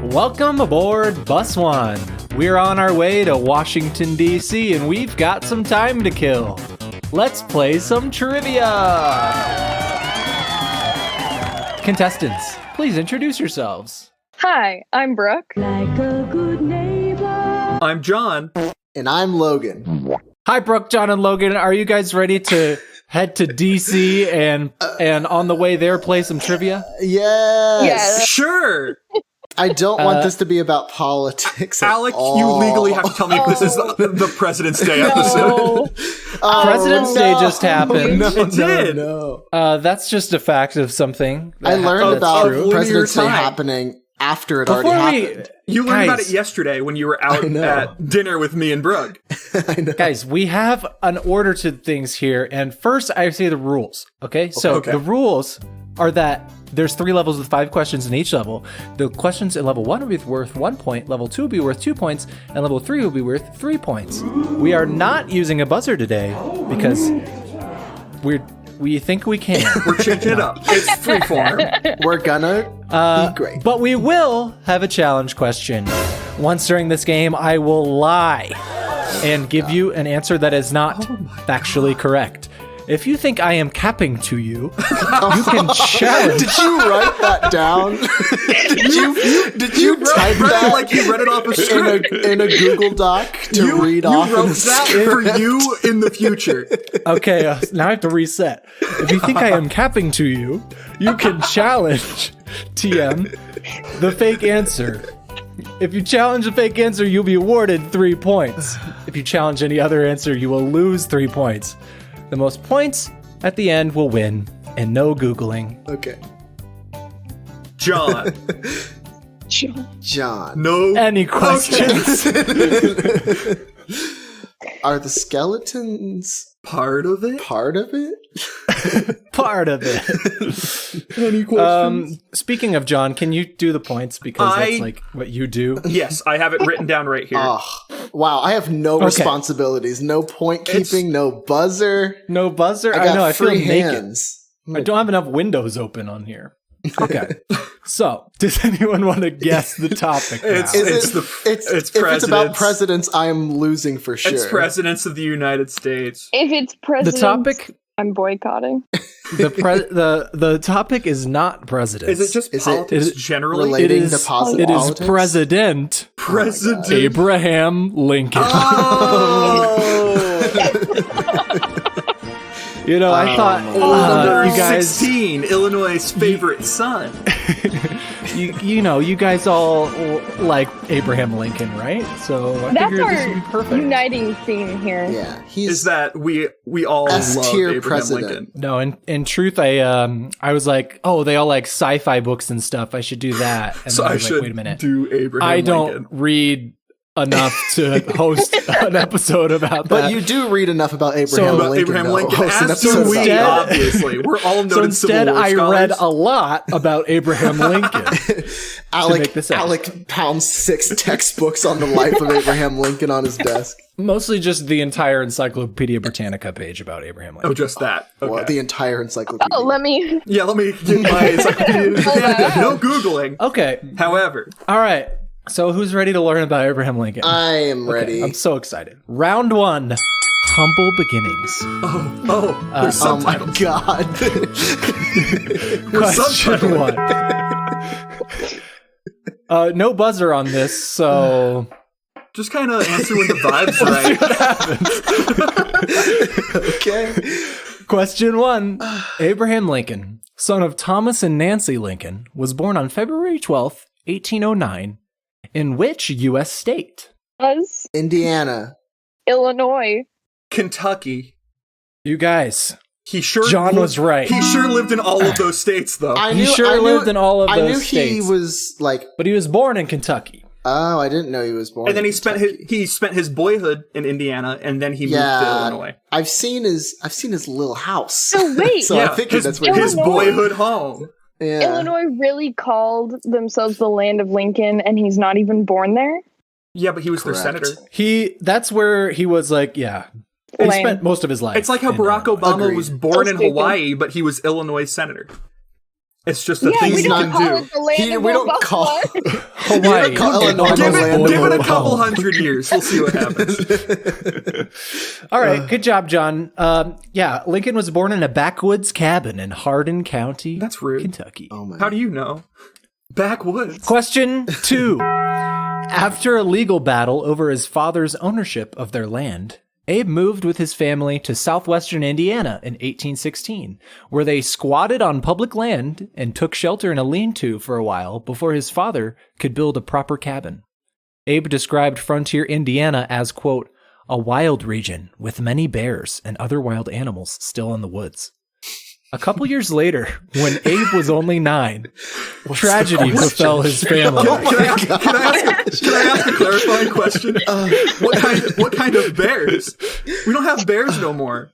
Welcome aboard Bus One. We're on our way to Washington, D.C., and we've got some time to kill. Let's play some trivia! Contestants, please introduce yourselves. Hi, I'm Brooke. Like a good neighbor. I'm John. And I'm Logan. Hi, Brooke, John, and Logan. Are you guys ready to head to D.C. and on the way there play some trivia? Yes. Sure. I don't want this to be about politics. Alec, all. you legally have to tell me if this is the President's Day episode. President's Day just happened. No, it did. No. That's just a fact of something. I learned about true. President's Day Time. happening after it already happened. You learned about Guys. it yesterday when you were out at dinner with me and Brooke. I know. Guys, we have an order to things here, and first I say the rules, okay? So Okay. the rules are that there's 3 levels with 5 questions in each level. The questions in level 1 will be worth 1 point, level 2 will be worth 2 points, and level 3 will be worth 3 points. We are not using a buzzer today because we think we can. We're changing it up. It's freeform. We're gonna be great. But we will have a challenge question. Once during this game, I will lie and give you an answer that is not factually correct. If you think I am capping to you, you can challenge. Did you write that down? did you type read that it like you read it off a script. in a Google Doc to read off? You wrote in the that script? for you in the future. Okay, now I have to reset. If you think I am capping to you, you can challenge TM the fake answer. If you challenge the fake answer, you'll be awarded 3 points. If you challenge any other answer, you will lose 3 points. The most points at the end will win, and no Googling. Okay. John. John. No. Any questions? Are the skeletons Part of it? part of it? Part of it. Any questions? Speaking of John, can you do the points? Because that's like what you do. Yes, I have it written down right here. Oh, wow. I have no responsibilities. No point keeping, no buzzer. No buzzer? I got know, I feel free naked. hands. I don't have enough windows open on here. Okay. So, does anyone want to guess the topic now? It's If it's about presidents. presidents, I'm losing for sure. It's presidents of the United States. If it's the president, topic I'm boycotting. the topic is not president. Is it just politics generally? relating It is- to positive It is politics? President President. Abraham Lincoln. You know, I thought Number you guys 16, Illinois' favorite son. you guys all like Abraham Lincoln, right? So I That's figured this would be our perfect. uniting theme here. Yeah, he's Is that we all love S-tier Abraham president. Lincoln. No, in truth, I was like, oh, they all like sci-fi books and stuff. I should do that. And So then I I was like, should wait a minute. do Abraham I don't Lincoln. read enough to host an episode about But that. you do read enough about Abraham About Lincoln. Abraham though. Lincoln, Host an as do episode we, about Instead- obviously. We're all noted So instead, Civil War I scholars. read a lot about Abraham Lincoln. make this out. Alec pounds 6 textbooks on the life of Abraham Lincoln on his desk. Mostly just the entire Encyclopedia Britannica page about Abraham Lincoln. Oh, just that. Okay. Well, the entire encyclopedia. Oh, let me. Yeah, let me get my Encyclopedia Britannica. No Googling. Okay, However, all right. So who's ready to learn about Abraham Lincoln? I am ready. I'm so excited. Round 1, humble beginnings. there's Oh my subtitles. god. Question 1. No buzzer on this, so Just kind of answer when the vibe's right. Okay. question 1. Abraham Lincoln, son of Thomas and Nancy Lincoln, was born on February 12th, 1809, in which U.S. state? Us, Indiana. Illinois. Kentucky. You guys, He sure John was right. He sure lived in all of those states, though. I He knew, sure I knew- lived in all of I those knew he states. was like, But he was born in Kentucky. oh, I didn't know he was born. And then in he spent Kentucky. his boyhood in Indiana, and then he moved to Illinois. I've seen his little house. So wait. so I figured that's where his he was. boyhood home. Yeah. Illinois really called themselves the land of Lincoln, and he's not even born there? Yeah, but he was Correct. their senator. That's where he was like, yeah. He Lame. spent most of his life. It's like how in Barack Illinois. Obama Agreed. was born So in stupid. Hawaii, but he was Illinois senator. It's just the Yeah, things we you don't can call do. it the land of we don't Buffalo. call Hawaii. call Illinois Almost the land of Give it a Buffalo. couple hundred years. We'll see what happens. All right, good job, John. Yeah, Lincoln was born in a backwoods cabin in Hardin County, That's rude. Kentucky. Oh my. How do you know? Backwoods. Question 2. After a legal battle over his father's ownership of their land, Abe moved with his family to southwestern Indiana in 1816, where they squatted on public land and took shelter in a lean-to for a while before his father could build a proper cabin. Abe described frontier Indiana as, quote, a wild region with many bears and other wild animals still in the woods. A couple years later, when Abe was only 9, tragedy befell his family. Can I ask a clarifying question? What kind of bears? We don't have bears no more.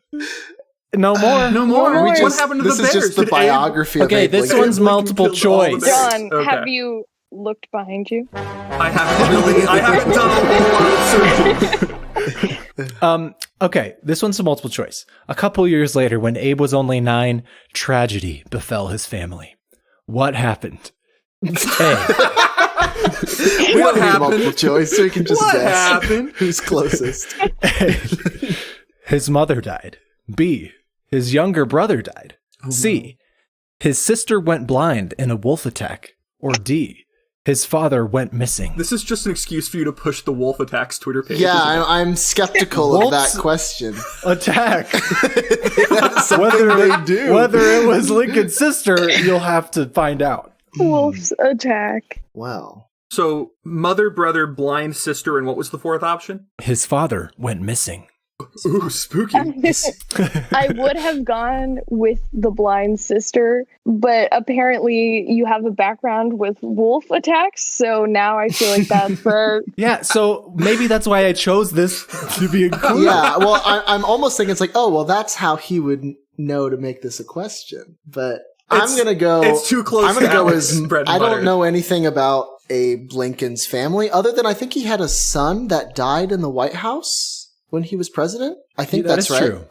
No more. No more. more. What happened to This the is bears? just the Did biography of Okay, Abe this Lincoln. one's multiple killed all the choice. bears? John, Okay. have you looked behind you? I haven't done a whole lot of searching. Okay, this one's a multiple choice. A couple years later, when Abe was only 9, tragedy befell his family. What happened? A. We What don't need happened? multiple choice, so we can just What guess happened? who's closest. His mother died. B. His younger brother died. C. His sister went blind in a wolf attack. Or D. His father went missing. This is just an excuse for you to push the Wolf Attacks Twitter page. Yeah, isn't it? I'm skeptical of Wolves- that question. Attack. That's something Whether they do. Whether it was Lincoln's sister, you'll have to find out. Wolf's attack. Wow. So, mother, brother, blind sister, and what was the fourth option? His father went missing. Ooh, spooky. I would have gone with the blind sister, but apparently you have a background with wolf attacks, so now I feel like that's the Yeah, so maybe that's why I chose this to be included. Yeah, well, I'm almost thinking it's like, oh, well, that's how he would know to make this a question. But I'm going to go... It's too close I'm going to to go Alex' as... bread and I butter. don't know anything about Abe Lincoln's family, other than I think he had a son that died in the White House when he was president. I think That that's is right. true.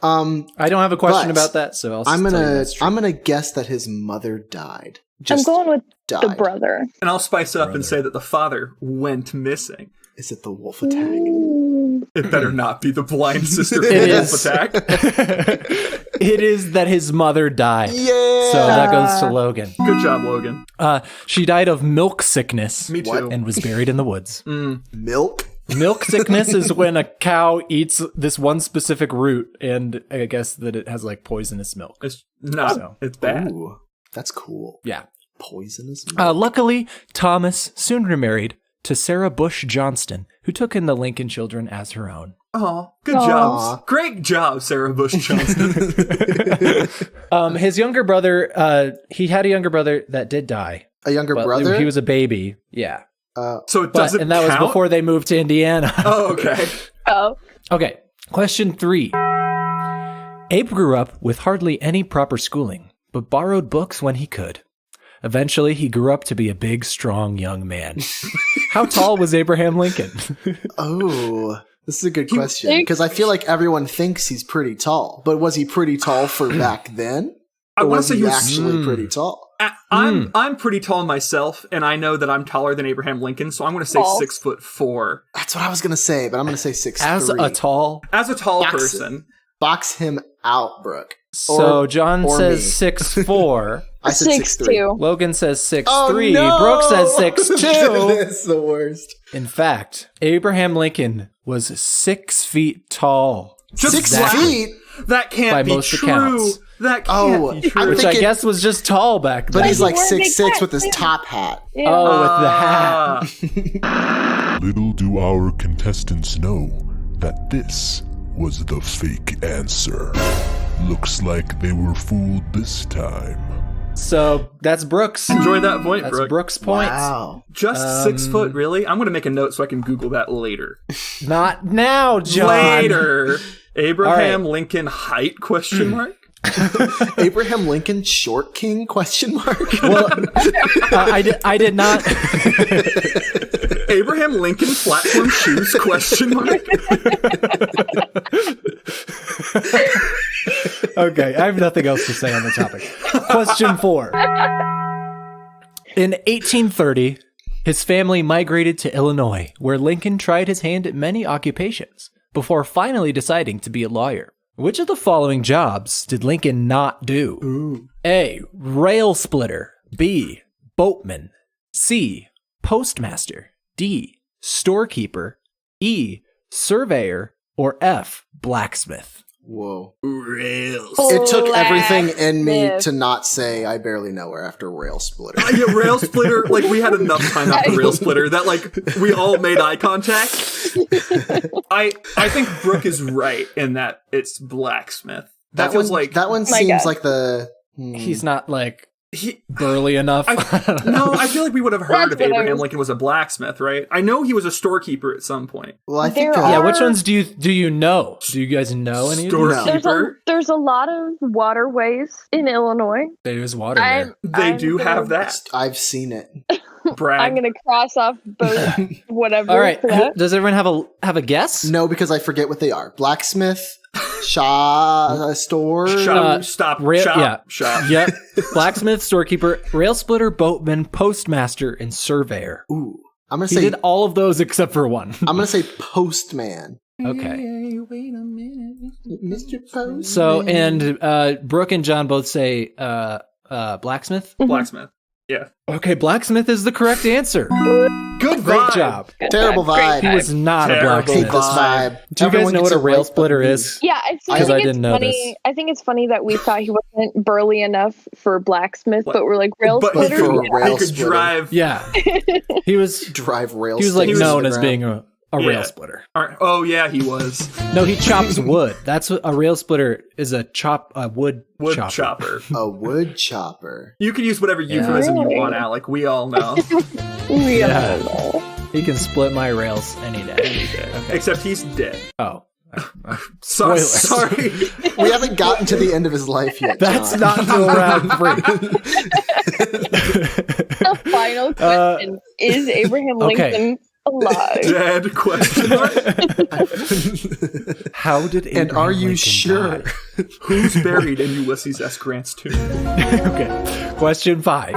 I don't have a question but about that, so I'm tell you that's true. gonna guess that his mother died. I'm Just going with died. the brother. And I'll spice it up and Brother. say that the father went missing. Is it the wolf attack? Ooh. It better not be the blind sister It wolf is. attack. It is that his mother died. Yeah. So that goes to Logan. Good job, Logan. She died of milk sickness Me too. What? and was buried in the woods. Milk. Milk sickness is when a cow eats this one specific root, and I guess that it has like poisonous milk. It's not. So. It's bad. Ooh, that's cool. Yeah. Poisonous milk. Luckily, Thomas soon remarried to Sarah Bush Johnston, who took in the Lincoln children as her own. Oh, good Aw. job. Great job, Sarah Bush Johnston. His younger brother, he had a younger brother that did die. A younger But brother. he was a baby. Yeah. So it But, doesn't and that count? was before they moved to Indiana. Oh, okay. Oh, Okay, question 3. Abe grew up with hardly any proper schooling, but borrowed books when he could. Eventually, he grew up to be a big, strong young man. How tall was Abraham Lincoln? Oh, this is a good question big- because I feel like everyone thinks he's pretty tall, but was he pretty tall for back then? I Or want to was say he he was actually pretty tall? I'm pretty tall myself, and I know that I'm taller than Abraham Lincoln, so I'm going to say False. 6'4". That's what I was gonna say, but I'm gonna say 6'3". As a tall. As a tall Box person, Box him out, Brooke. So John or says me. 6'4". I said 6'3". 6'2". Logan says 6'3". Oh, no! Brooke says 6'2". That's the worst. In fact, Abraham Lincoln was 6 feet tall. just 6 wow. feet. That can't By be most true. accounts. That Oh, can't be true. I'm Which I thinking- guess was just tall back then. But he's like Where they 6'6" got with his him? top hat. Yeah. Oh, with the hat. Little do our contestants know that this was the fake answer. Looks like they were fooled this time. So that's Brooks. Enjoy that point, That's Brooke. Brooks' points. Wow. Just 6 foot, really? I'm going to make a note so I can Google that later. Not now, John. Later. Abraham All right. Lincoln height, question mark? Abraham Lincoln short king, question mark? Well, I did not. Abraham Lincoln platform shoes, question mark? Okay, I have nothing else to say on the topic. Question 4. In 1830, his family migrated to Illinois, where Lincoln tried his hand at many occupations before finally deciding to be a lawyer. Which of the following jobs did Lincoln not do? Ooh. A. Rail splitter. B. Boatman. C. Postmaster. D. Storekeeper. E. Surveyor. Or F. Blacksmith. Whoa. Rails. It took everything in me Blacksmith. to not say I barely know her after rail splitter. Yeah, rail splitter. Like we had enough time after rail splitter that like we all made eye contact. I think Brooke is right in that it's blacksmith. That feels like that one My seems God. like the He's not like he. burly enough. No, I feel like we would have heard That's if what I Abraham was- Lincoln was a blacksmith, right? I know he was a storekeeper at some point. well, I think There Yeah, are- which ones do you know? Do you guys know any of these? Storekeeper. There's a lot of waterways in Illinois. There's water there. They do have that. I've seen it. Brag. I'm gonna cross off both whatever. All right. for that. Does everyone have a guess? No, because I forget what they are. Blacksmith, store. Shop. Stop. Rail, Shop. yeah. Shop. Yep. Blacksmith, storekeeper, rail splitter, boatman, postmaster, and surveyor. Ooh, I'm gonna He say did all of those except for one. I'm gonna say postman. Okay. Hey, wait a minute. Mr. Postman. So, and Brooke and John both say blacksmith. Blacksmith. Yeah. Okay, blacksmith is the correct answer. Good Great vibe. job. Terrible Great vibe. He was not a Terrible Hate blacksmith. this vibe. Do you guys Everyone know gets what a it rail right but splitter me. is? Yeah, I Because think I it's didn't know funny. this. I think it's funny that we thought he wasn't burly enough for blacksmith, but we're like rail But he splitter. for could, a rail he could splitter. drive. Yeah. He was Drive rail. he was like sticks known to as the being ground. a Yeah. rail splitter. Oh yeah, he was No, he chops wood. That's what a rail splitter is, a wood wood chopper. chopper. a wood chopper. You can use whatever euphemism you Really? want, Alec. We all know. Yeah. He can split my rails any day. Okay. Except he's dead. Oh. So, Spoilers. sorry. We haven't gotten to the end of his life yet. That's John. not until round 3. The final question is Abraham Okay. Lincoln alive? Dead question mark. How did Abraham And are you Lincoln sure? die? Who's buried in Ulysses S. Grant's tomb? Okay. Question 5.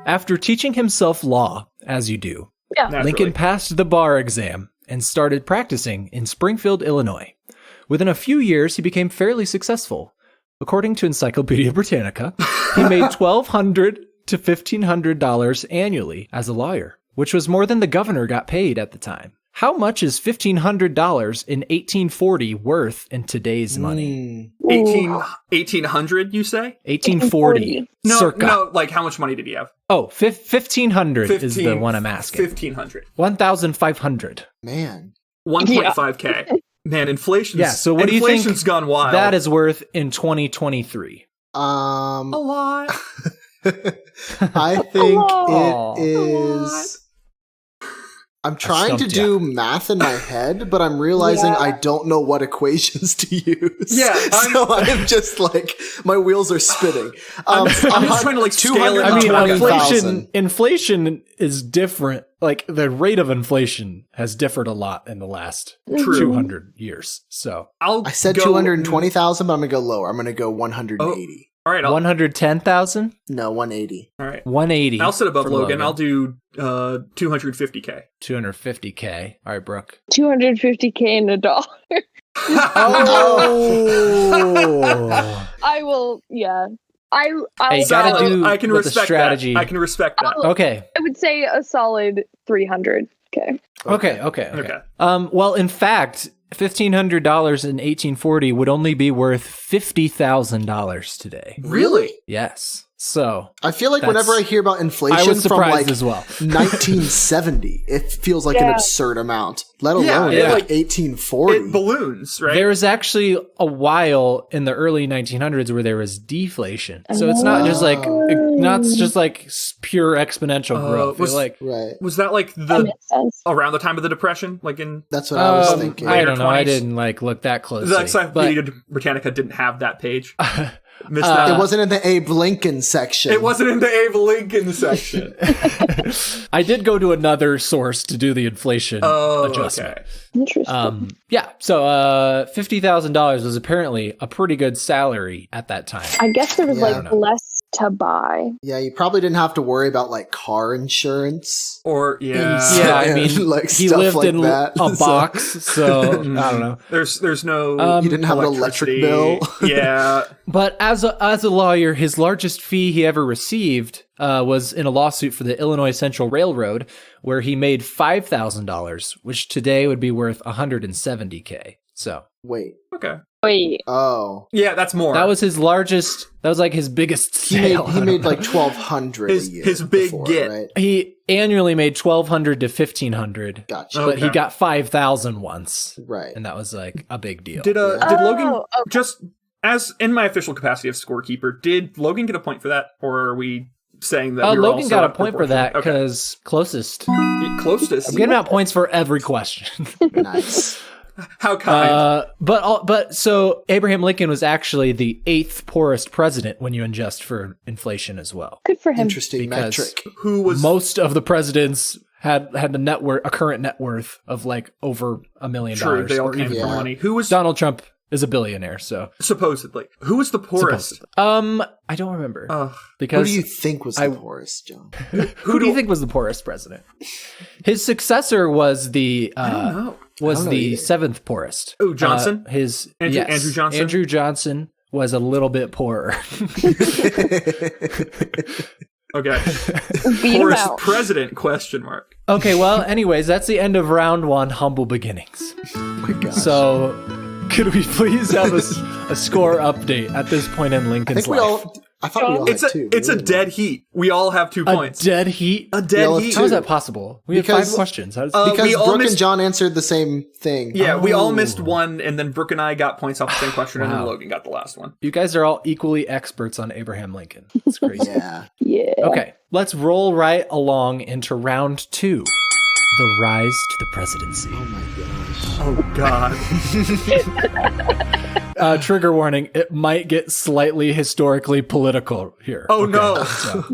After teaching himself law, as you do, Naturally. Lincoln passed the bar exam and started practicing in Springfield, Illinois. Within a few years, he became fairly successful. According to Encyclopedia Britannica, he made $1,200 to $1,500 annually as a lawyer, which was more than the governor got paid at the time. How much is $1,500 in 1840 worth in today's money? 1800, you say? 1840, No, circa. no. Like, how much money did he have? Oh, 1,500 is the one I'm asking. 1,500. 1,500. Man. 1.5k. Man, inflation's Yeah, so what do you think inflation's gone wild. That is worth in 2023. a lot. I think Aw. it is. I'm trying to stumped do math in my head, but I'm realizing I don't know what equations to use. Yeah, so I'm just like my wheels are spinning. I'm just trying to, like, scale it I mean, up. 220,000. inflation is different. Like, the rate of inflation has differed a lot in the last True. 200 years. So, I said go- 220,000, but I'm gonna go lower. I'm gonna go 180. All right, 110,000? No, 180. all right. 180. I'll sit above for Logan. I'll do 250k. 250K. All right, Brooke. 250K in a dollar. Oh! I will. Yeah. I Hey, gotta Solid. do I can with the respect strategy. that. I can respect that. Okay. I would say a solid 300K. Okay. Well, in fact, $1,500 in 1840 would only be worth $50,000 today. Really? Yes. So I feel like That's- whenever I hear about inflation I was from surprised like as well. 1970, it feels like an Yeah. absurd amount. Let alone Yeah. like 1840. It balloons, right? There was actually a while in the early 1900s where there was deflation. So it's not just like pure exponential growth. was- It's like Right. Was that like That the makes sense. around the time of the Depression? Like in That's what I was um, thinking. I don't know. I 20s. didn't look that closely. the but- Encyclopedia Britannica didn't have that page. Missed that. It wasn't in the Abe Lincoln section. It wasn't in the Abe Lincoln section. I did go to another source to do the inflation Oh, adjustment. okay. Interesting. So $50,000 was apparently a pretty good salary at that time. I guess there was Yeah. I like don't know. less to buy. Yeah, you probably didn't have to worry about like car insurance. Or Yeah, I mean, like he stuff lived like in that. a box, so I don't know. There's no You didn't have an electric bill. Yeah. But as a lawyer, his largest fee he ever received was in a lawsuit for the Illinois Central Railroad, where he made $5,000, which today would be worth $170K. So Wait. Okay. Wait, Oh. Yeah, that's more. that was his largest. That was like his biggest sale. He made like $1,200 a year. His big before, get. right? He annually made $1,200 to $1,500, Gotcha. but he Okay. got $5,000 once, Right. and that was like a big deal. Did Oh, Logan okay. just as in my official capacity of scorekeeper? Did Logan get a point for that, or are we saying that we were Logan also got a up point for that proportion? Okay. because closest. Closest. I'm giving out points for every question. Nice. How kind. But so Abraham Lincoln was actually the 8th poorest president when you adjust for inflation as well. good for him. Interesting Because metric. Who was Most of the presidents had a current net worth of like over $1 million. true? They all or came even from Yeah. money. Who was Donald Trump is a billionaire, so supposedly? Who was the poorest? I don't remember Ugh. Who because do you think was the poorest, John? who do you think was the poorest president? His successor was the I don't know. was I don't know the either. 7th poorest. Oh, Johnson? Andrew Johnson? Andrew Johnson was a little bit poorer. Okay. Beat him Poorest out. president? Question mark. Okay, well, anyways, that's the end of round 1, humble beginnings. Oh my gosh. So, could we please have a score update at this point in I Lincoln's think we life? all. I thought we all It's had a two. it's a really. dead heat. We all have 2 A points. dead heat? A dead Well, heat. How is that Two. possible? We have 5 Because- questions. How does, Because we all Brooke missed- and John answered the same thing. Yeah, we all Oh. missed one, and then Brooke and I got points off the same question, and then Wow. Logan got the last one. you guys are all equally experts on Abraham Lincoln. It's crazy. Yeah. Yeah. Okay, let's roll right along into round 2. The rise to the presidency. Oh my gosh. Oh God. Trigger warning, it might get slightly historically political here. Oh Okay, no. so,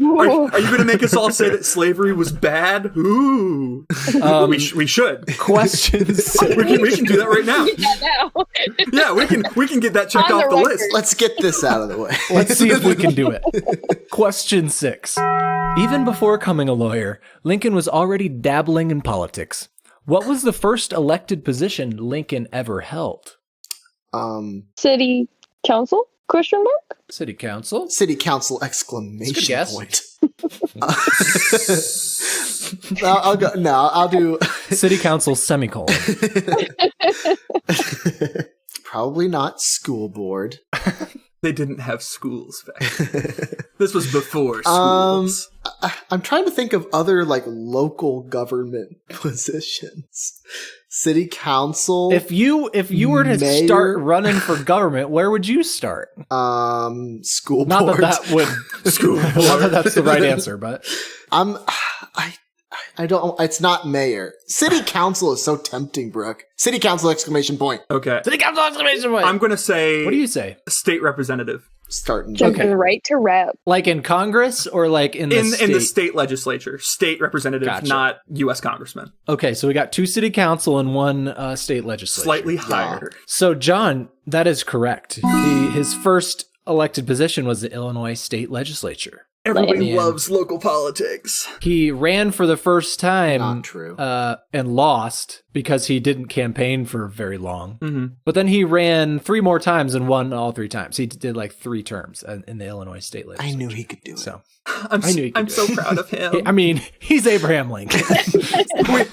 Are you going to make us all say that slavery was bad? Ooh. we should. question 6. We can do that right now. Yeah, now. Yeah, we can get that checked On the off the record. list. Let's get this out of the way. Let's see if we can do it. Question 6. Even before becoming a lawyer, Lincoln was already dabbling in politics. What was the first elected position Lincoln ever held? City council? Question mark? City council? City council That's a exclamation good guess. point. I'll go. No, I'll do. City council semicolon. Probably not school board. They didn't have schools back then. This was before Um, schools. I'm trying to think of other like local government positions. City council. If you were to Mayor? start running for government, where would you start? School Not board. that would School not that that's the right answer, but I don't. It's not mayor. City council is so tempting, Brooke. City council exclamation point. Okay. city council exclamation point. I'm going to say What do you say? state representative Starting. Jumping right to rep. Like in Congress or like in the in state? the state legislature. State representative, Gotcha. not U.S. congressman. Okay, so we got 2 city council and 1 state legislature. Slightly higher. So John, that is correct. His first elected position was the Illinois state legislature. Everybody Man. loves local politics. He ran for the first time Not true. and lost because he didn't campaign for very long. Mm-hmm. But then he ran 3 more times and won all 3 times. He did like 3 terms in the Illinois state I legislature. knew he could do it. So I'm I knew he could I'm do so it. proud of him. I mean, he's Abraham Lincoln.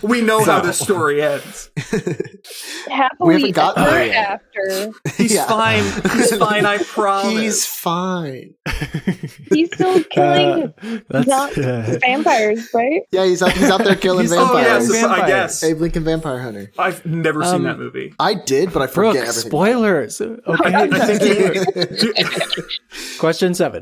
we know how this story ends. Happily haven't gotten ever there yet. after. He's Yeah. fine. He's fine. I promise. He's fine. He's still killing That's vampires, right? Yeah, he's out there killing He's- Oh vampires. yes, I Vampires. guess. Abe Lincoln Vampire Hunter. I've never seen that movie. I did, but I Brooke, forget everything. spoilers. Okay. I think Question 7.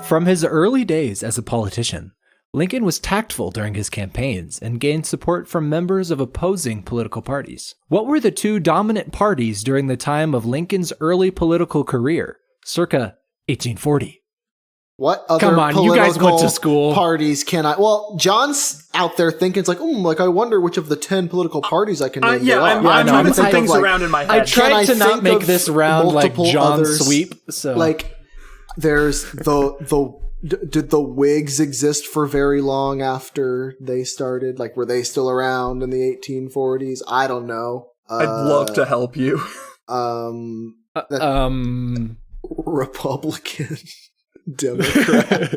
From his early days as a politician, Lincoln was tactful during his campaigns and gained support from members of opposing political parties. What were the 2 dominant parties during the time of Lincoln's early political career, circa 1840? What other Come on, you guys went to political school. parties can I? Well, John's out there thinking it's like, I wonder which of the 10 political parties I can name. yeah, there I'm, are. I'm I know, trying to I'm put like- things around in my head. I tried I to not think make of this round like multiple John others? Sweep, so Like, There's did the Whigs exist for very long after they started? Like, were they still around in the 1840s? I don't know. I'd love to help you. Republican, Democrat.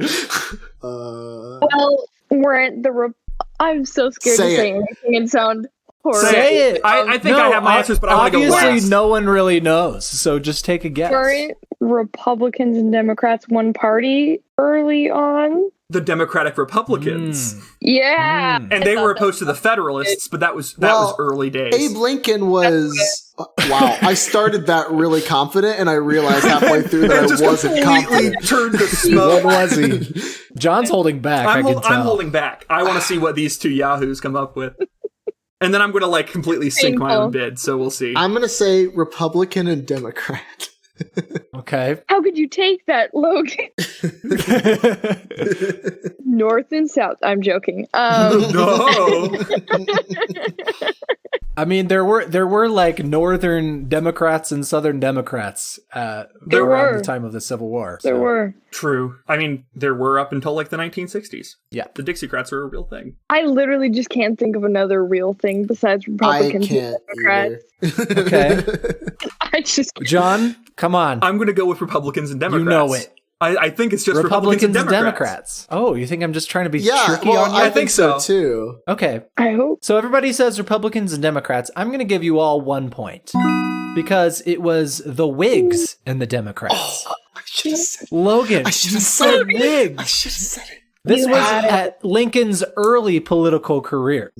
Well, weren't the I'm so scared to say anything and sound horrible. Say it. I think I have my answers, but I want to go obviously last. no one really knows, so just take a guess. Weren't Republicans and Democrats one party early on? The Democratic Republicans. Yeah. And they were opposed to the Federalists, but that was early days. Abe Lincoln was... wow, I started that really confident, and I realized halfway through that I wasn't confident. Turned to smoke. What was he? John's holding back. I'm tell. holding back. I want to see what these two yahoos come up with. And then I'm going to like completely sink my own bid, so we'll see. I'm going to say Republican and Democrat. Okay. How could you take that, Logan? North and South. I'm joking. No. I mean, there were like Northern Democrats and Southern Democrats around the time of the Civil War. There were. True. I mean, there were up until like the 1960s. Yeah. The Dixiecrats are a real thing. I literally just can't think of another real thing besides Republicans and Democrats. Okay. I just John, come on. I'm going to go with Republicans and Democrats. You know it. I think it's just Republicans and Democrats. Democrats. Oh, you think I'm just trying to be Yeah, tricky well, on you? I think so too. Okay. I hope. So everybody says Republicans and Democrats. I'm going to give you all 1 point. Because it was the Whigs and the Democrats. I should have said it. Logan, I should you have said said it. Whigs. I should have said it. This You was had it. at Lincoln's early political career.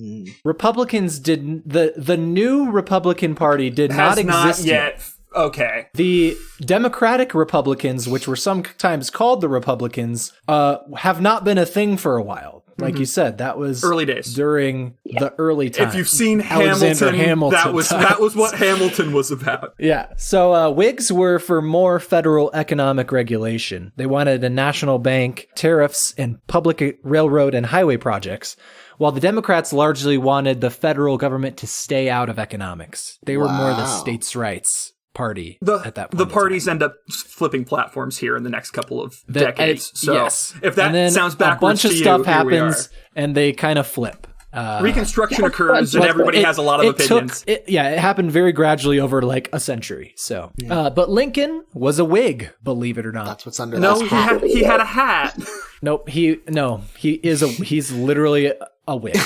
Republicans didn't. The new Republican Party did Has not exist yet. Okay. The Democratic Republicans, which were sometimes called the Republicans, have not been a thing for a while. Like you said, that was Early days. during the early times. If you've seen Alexander Hamilton, Hamilton that was what Hamilton was about. Yeah. So Whigs were for more federal economic regulation. They wanted a national bank, tariffs, and public railroad and highway projects, while the Democrats largely wanted the federal government to stay out of economics. They were more the states' rights party at that point. The parties end up flipping platforms here in the next couple of decades. So yes. if that and then sounds backwards a bunch to of you, stuff here we are. happens and they kind of flip. Reconstruction occurs and everybody has a lot of opinions. It happened very gradually over like a century. So, but Lincoln was a Whig, believe it or not. That's what's under No, that hat. he had a hat. Nope. He's literally a Whig.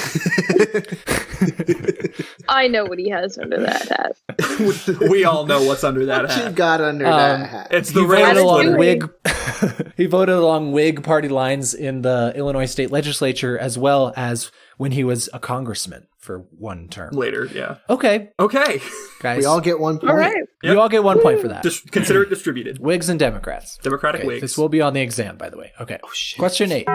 I know what he has under that hat. We all know what's under that You hat. got under that hat. It's the He voted rail along splitter. Whig. He voted along Whig party lines in the Illinois state legislature, as well as when he was a congressman for one term. Later, yeah. Okay, guys, We all get 1 point. All right. you all get 1 point for that. Just consider it distributed. Whigs and Democrats. Democratic Okay, Whigs. this will be on the exam, by the way. Okay. shit. Question 8.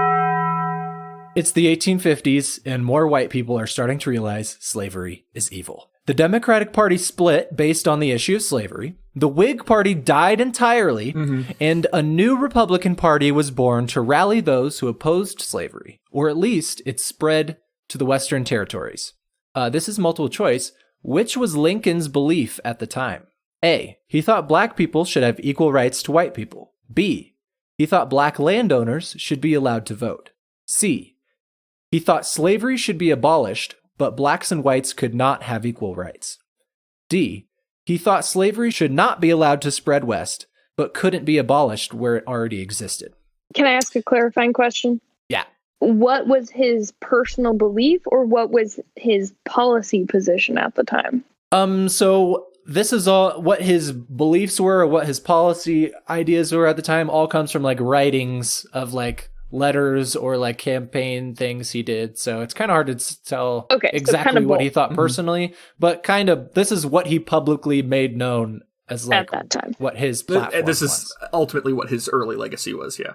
It's the 1850s, and more white people are starting to realize slavery is evil. The Democratic Party split based on the issue of slavery. The Whig Party died entirely, and a new Republican Party was born to rally those who opposed slavery, or at least it spread to the Western territories. This is multiple choice. Which was Lincoln's belief at the time? A. He thought black people should have equal rights to white people. B. He thought black landowners should be allowed to vote. C. He thought slavery should be abolished, but blacks and whites could not have equal rights. D. He thought slavery should not be allowed to spread west, but couldn't be abolished where it already existed. Can I ask a clarifying question? Yeah. What was his personal belief or what was his policy position at the time? So this is all what his beliefs were, or what his policy ideas were at the time, all comes from like writings of like letters or like campaign things he did. So it's kind of hard to tell exactly kind of what he both. thought personally, but kind of this is what he publicly made known as like At that time. what his platform This was. is ultimately what his early legacy was, yeah.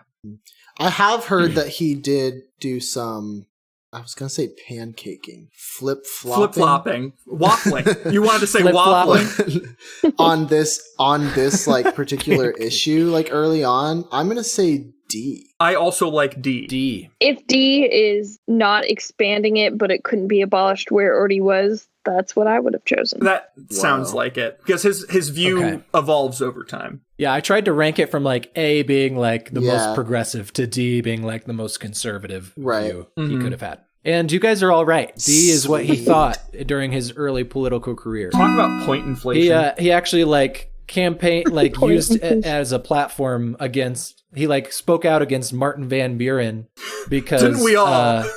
I have heard that he did do some, I was going to say pancaking, Flip-flopping. Waffling. You wanted to say Flip-flopping. waffling. on this like particular issue, like early on. I'm going to say D. I also like D. D. If D is not expanding it, but it couldn't be abolished where it already was, That's what I would have chosen. That sounds like it, because his view evolves over time. Yeah, I tried to rank it from like A being like the Yeah. most progressive to D being like the most conservative Right. view he could have had. And you guys are all right. D is what he thought during his early political career. Talk about point inflation. He actually like campaign like Point used it inflation. as a platform against. He like spoke out against Martin Van Buren because Didn't we all? I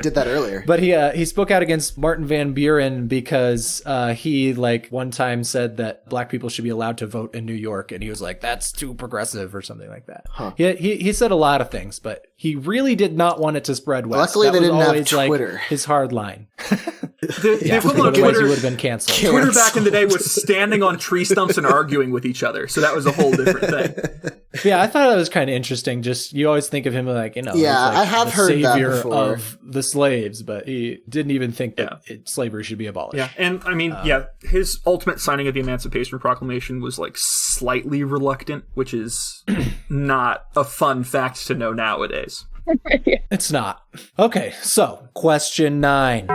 did that earlier. But he spoke out against Martin Van Buren because he like one time said that black people should be allowed to vote in New York, and he was like, "That's too progressive" or something like that. Huh. He said a lot of things, but he really did not want it to spread west. Luckily, That they was didn't have always, like, Twitter. his hard line. The Yeah, equivalent of otherwise Twitter, he would have been canceled. Twitter back in the day was standing on tree stumps and arguing with each other. So that was a whole different thing. Yeah, I thought that was kind of interesting. Just you always think of him like, you know, Yeah, he's like I have the heard that savior before. of the slaves, but he didn't even think that slavery should be abolished. Yeah, and I mean, his ultimate signing of the Emancipation Proclamation was like slightly reluctant, which is not a fun fact to know nowadays. It's not. Okay, so question 9.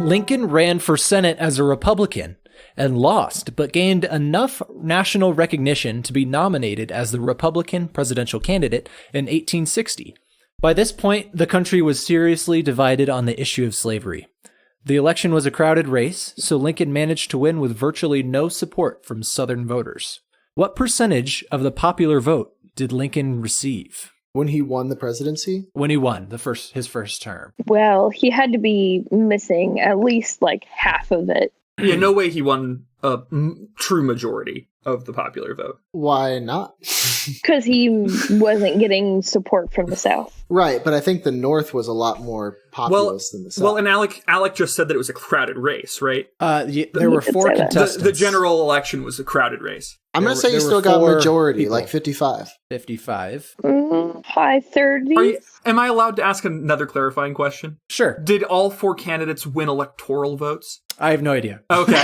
Lincoln ran for Senate as a Republican and lost, but gained enough national recognition to be nominated as the Republican presidential candidate in 1860. By this point, the country was seriously divided on the issue of slavery. The election was a crowded race, so Lincoln managed to win with virtually no support from Southern voters. What percentage of the popular vote did Lincoln receive When he won the presidency? when he won his first term? Well, he had to be missing at least like half of it. Yeah, no way he won a true majority of the popular vote. Why not? Because he wasn't getting support from the South. Right, but I think the North was a lot more populous than the South. Well, and Alec just said that it was a crowded race, right? There were could 4 say that. contestants. The general election was a crowded race. I'm going to say you there still were got 4 majority, people. like 55. 55. High 30s. Am I allowed to ask another clarifying question? Sure. Did all 4 candidates win electoral votes? I have no idea. Okay,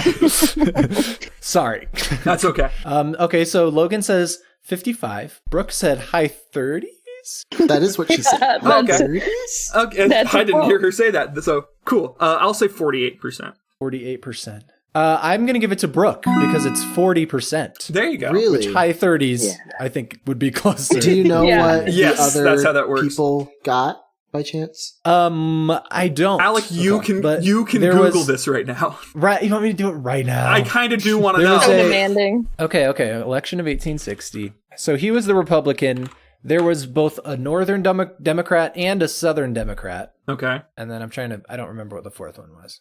Sorry. that's okay. Okay, so Logan says 55. Brooke said high 30s. That is what she said. That's- 30s? Okay, That's I didn't cool. hear her say that. So cool. I'll say 48%. 48%. I'm going to give it to Brooke because it's 40%. There you go. Really? Which high 30s, Yeah. I think, would be closer. Do you know Yeah. what Yes, the that's how other that works. people got by chance? I don't. Alec, you can But there Google was- this right now. Right, you want me to do it right now? I kind of do want to There know. was So a- demanding. Okay. Election of 1860. So he was the Republican. There was both a Northern Democrat and a Southern Democrat. Okay. And then I don't remember what the fourth one was.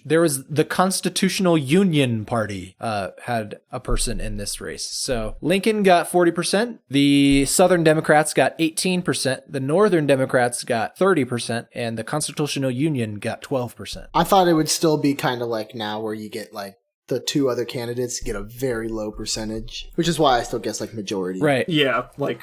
There was the Constitutional Union Party had a person in this race. So Lincoln got 40%. The Southern Democrats got 18%. The Northern Democrats got 30%. And the Constitutional Union got 12%. I thought it would still be kind of like now where you get like the 2 other candidates get a very low percentage, which is why I still guess like majority. Right. Yeah, like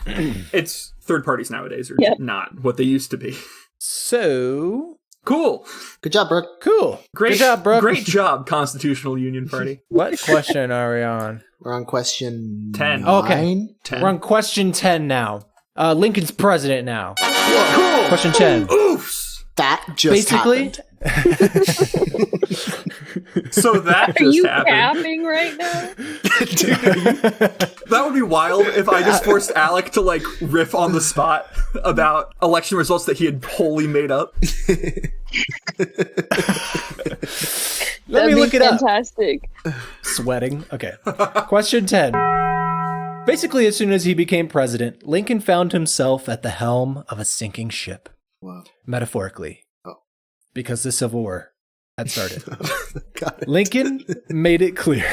it's third parties nowadays are Yep. not what they used to be. So Cool. Good job, Brooke. cool. Great Good job, Brooke. Great job, Constitutional Union Party. What question are we on? We're on question 10. 9. Okay. 10. We're on question 10 now. Lincoln's president now. Cool. Question 10. Oofs. That just Basically, happened. So that Are just you happened. capping right now? That would be wild if I just forced Alec to like riff on the spot about election results that he had wholly made up. let me That'd look be it up. fantastic. Sweating. Okay. Question 10. Basically, as soon as he became president, Lincoln found himself at the helm of a sinking ship. Wow. Metaphorically. Oh. Because the Civil War had started. Got it. Lincoln made it clear.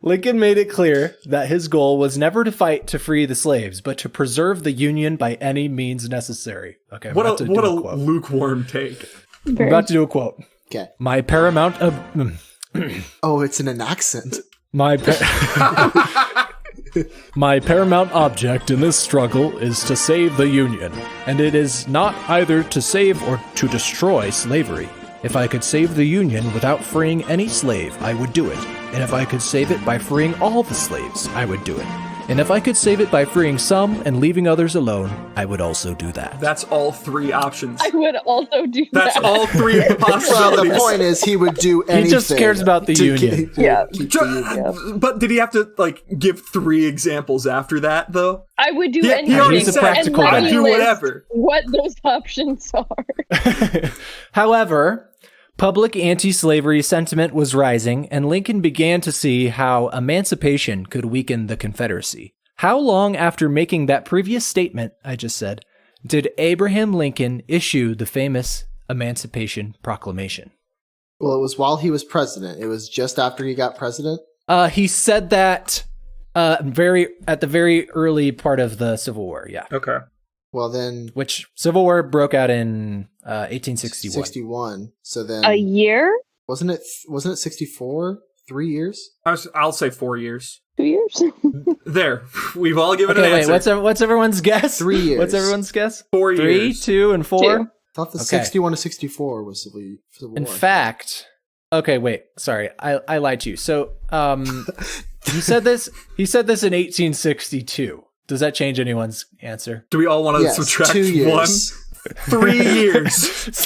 Lincoln made it clear that his goal was never to fight to free the slaves, but to preserve the Union by any means necessary. Okay, I'm about to do What a a quote. lukewarm take. I'm Very about to do a quote. Okay. My paramount Oh, it's in an accent. My paramount object in this struggle is to save the Union, and it is not either to save or to destroy slavery. If I could save the Union without freeing any slave, I would do it. And if I could save it by freeing all the slaves, I would do it. And if I could save it by freeing some and leaving others alone, I would also do that. That's all three options. I would also do That's that. all three of the Well, possibilities. the point is he would do anything. He just cares about the to union. keep the union. But did he have to like give three examples after that though? I would do He anything. already He's a said, practical and guy. let I'd me do list whatever. what those options are. However, public anti-slavery sentiment was rising, and Lincoln began to see how emancipation could weaken the Confederacy. How long after making that previous statement I just said did Abraham Lincoln issue the famous Emancipation Proclamation? Well, it was while he was president. It was just after he got president. He said that at the very early part of the Civil War, yeah. Okay. Well, then Which Civil War broke out in 1861. 61. So then A year? wasn't it 64? 3 years? I'll say 4 years. 2 years? There, we've all given Okay, an wait, answer. what's everyone's guess? 3 years. What's everyone's guess? 4 3, years. 2, and 4? 2. I thought the Okay. 61 to 64 was Civil War. In fact, okay, wait, sorry, I lied to you. So, he said this in 1862. Does that change anyone's answer? Do we all want to yes, subtract 2 years. 1? 3 years.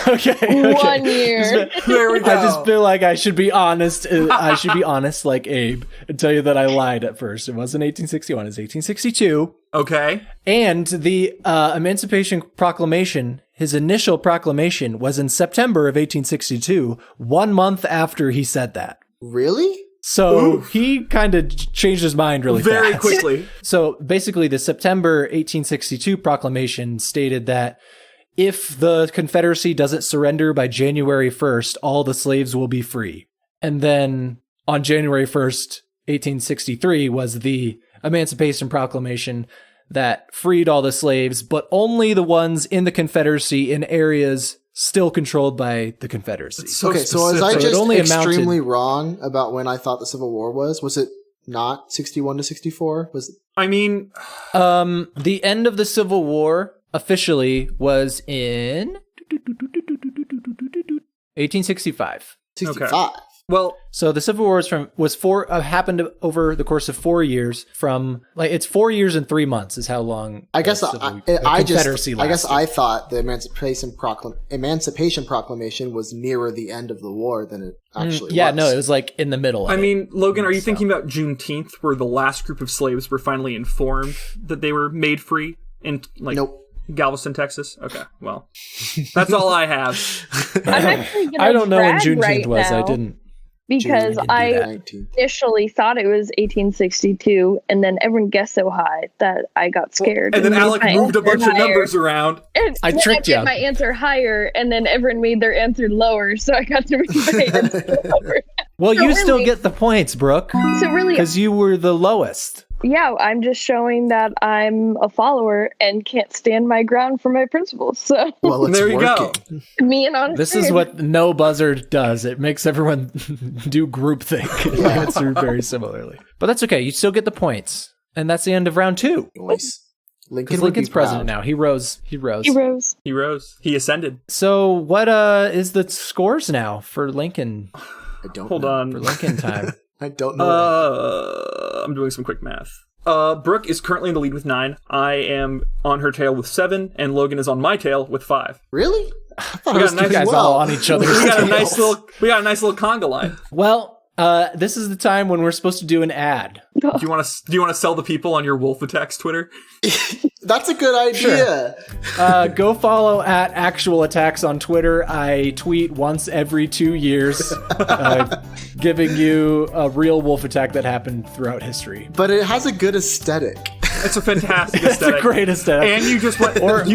Okay. 1 year. There we go. I just feel like I should be honest. I should be honest, like Abe, and tell you that I lied at first. It wasn't 1861. It's 1862. Okay. And the Emancipation Proclamation, his initial proclamation, was in September of 1862, 1 month after he said that. Really? So he kind of changed his mind really Very fast. quickly. So basically, the September 1862 proclamation stated that if the Confederacy doesn't surrender by January 1st, all the slaves will be free. And then on January 1st, 1863 was the Emancipation Proclamation that freed all the slaves, but only the ones in the Confederacy in areas still controlled by the Confederacy. So Okay, so was I So it just only amounted- extremely wrong about when I thought the Civil War was? Was it not 61 to 64? I mean, The end of the Civil War officially was in 1865. 65. well, So the Civil War happened over the course of 4 years. It's 4 years and 3 months is how long. I guess the Confederacy I guess lasted. I thought the Emancipation Proclamation was nearer the end of the war than it actually Yeah, was. no, it was like in the middle. I of it. mean, Logan, are you So- thinking about Juneteenth, where the last group of slaves were finally informed that they were made free in like Nope. Galveston, Texas? Okay, well, that's all I have. I'm actually gonna I don't know when brag Juneteenth right was. now I didn't. because June, I didn't do that. I initially thought it was 1862, and then everyone guessed so high that I got scared. And then made Alec my moved a answer bunch of higher. numbers around. And I then tricked did you. my answer higher, and then everyone made their answer lower, so I got to make my answer lower. Well, So you still really- get the points, Brooke, So really, because you were the lowest. yeah, I'm just showing that I'm a follower and can't stand my ground for my principles. So Well, it's There you go. working. me and honest. This is what no buzzer does. It makes everyone do groupthink and answer very similarly. But that's okay. You still get the points. And that's the end of round 2. Nice. Lincoln Because would Lincol's be president proud. now. He rose. heroes. He rose. He ascended. So what is the scores now for Lincoln? I don't Hold know. For on. Lincoln time. I don't know. I'm doing some quick math. Brooke is currently in the lead with 9. I am on her tail with 7, and Logan is on my tail with 5. Really? I thought We I got was a nice- doing guys well. all on each other's We got a tails. nice little conga line. Well, this is the time when we're supposed to do an ad. Do you want to sell the people on your Wolf Attacks Twitter? That's a good idea. Go follow at Actual Attacks on Twitter. I tweet once every 2 years, giving you a real wolf attack that happened throughout history. But it has a good aesthetic. It's a fantastic It's aesthetic. the greatest aesthetic. And you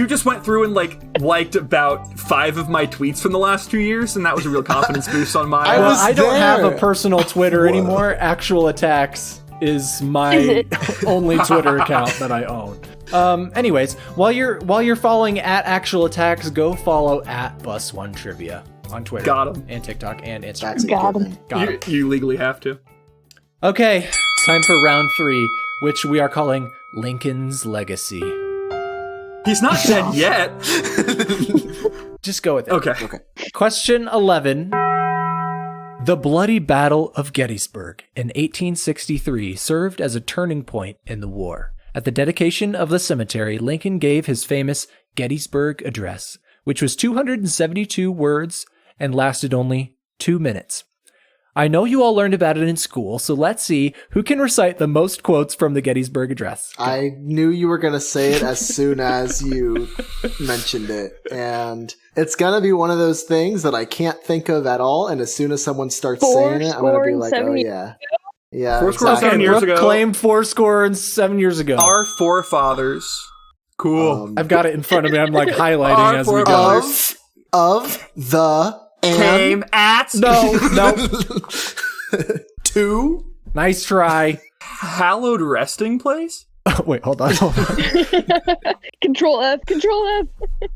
just went through and liked about 5 of my tweets from the last 2 years, and that was a real confidence boost on my. I Well, was I don't have a there. personal Twitter anymore. Actual Attacks is my only Twitter account that I own. Anyways, while you're following at Actual Attacks, go follow at Bus1Trivia on Twitter. Got 'em. And TikTok and Instagram. That's a Got good him. one. Got 'em. you legally have to. Okay, time for round 3, which we are calling Lincoln's Legacy. He's not dead yet. Just go with it. Okay. Question 11. The bloody Battle of Gettysburg in 1863 served as a turning point in the war. At the dedication of the cemetery, Lincoln gave his famous Gettysburg Address, which was 272 words and lasted only 2 minutes. I know you all learned about it in school, so let's see who can recite the most quotes from the Gettysburg Address. I knew you were going to say it as soon as you mentioned it. And it's going to be one of those things that I can't think of at all. And as soon as someone starts saying it, I'm going to be like, oh, yeah. Yeah. Fourscore and 7 years ago. Claimed 7 years ago. Our forefathers. Cool. I've got it in front of me. I'm like highlighting as we go. Of the... Came at No. Two. Nice try. Hallowed resting place? Oh, wait, hold on. Control F.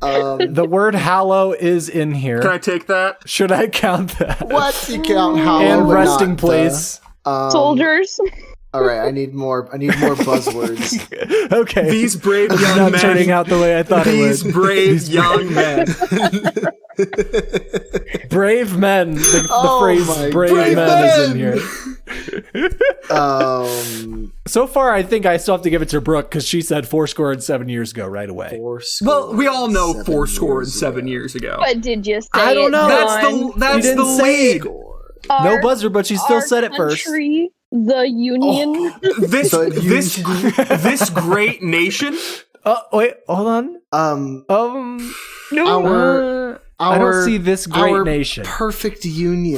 The word hallow is in here. Can I take that? Should I count that? What? You count hollow And but resting not place. Soldiers. All right, I need more buzzwords. Okay. These brave It's young not men. turning out the way I thought it would. These brave young men. Brave men. The Oh phrase my brave men is in here. So far, I think I still have to give it to Brooke because she said 7 years ago right away. Well, we all know 7 years ago. But did you say I don't know. That's You the didn't say lead. No buzzer, but she still said it first. Country, the Union. This great nation. Wait, hold on. No. I don't see this great our nation. Perfect union.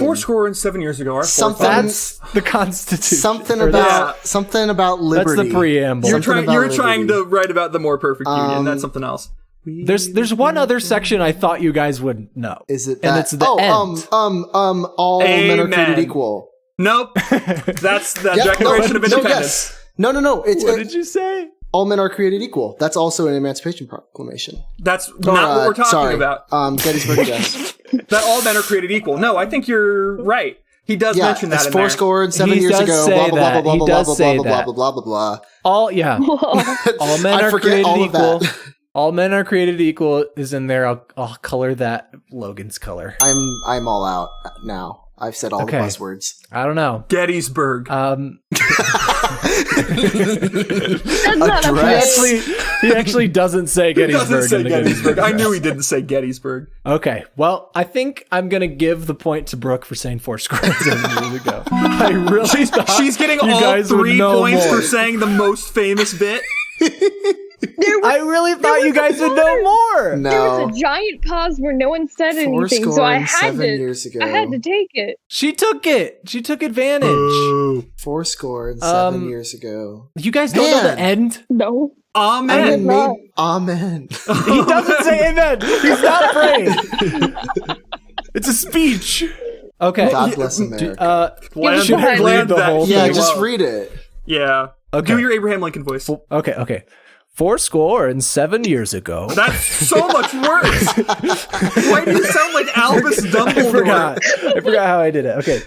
7 years ago. Our Something- That's the Constitution. Something Or about liberty. That's the preamble. You're Something trying about to write about the more perfect union. That's something else. There's one other section I thought you guys would know. Is it And that? it's the end. All men are created Amen. equal. Nope. That's the Yep, Declaration of no, Independence. yes. No. It's What did you say? all men are created equal. That's also an Emancipation Proclamation. That's not what we're talking about. Gettysburg Address. That all men are created equal. No, I think you're right. He does Yeah, mention that it's in there. 7 He years does ago. say Blah blah that. blah He blah does blah say blah blah that. blah blah blah blah. All men I are forget created all of equal. that. All men are created equal is in there. I'll color that Logan's color. I'm all out now. I've said all Okay. the buzzwords. I don't know. Gettysburg. That's not a Address. place. He actually doesn't say He Gettysburg. doesn't say in the Gettysburg. I knew Address. he didn't say Gettysburg. Okay, well, I think I'm gonna give the point to Brooke for saying 7 years ago. I really thought She's getting you all guys would 3 know points more. for saying the most famous bit. I really thought you guys would know more. There No. was a giant pause where no one said anything, so Fourscore I and had 7 to. years ago. I had to take it. She took it. She took advantage. 7 years ago. You guys don't know the Man. end? No. Amen. not. Amen. He doesn't say amen. He's not praying. It's a speech. Okay. God bless America. Glad- should I glad read the that whole Yeah, thing? just read it. Yeah. Okay. Do your Abraham Lincoln voice. Okay. 7 years ago. That's so much worse. Why do you sound like Albus Dumbledore? I forgot how I did it. Okay.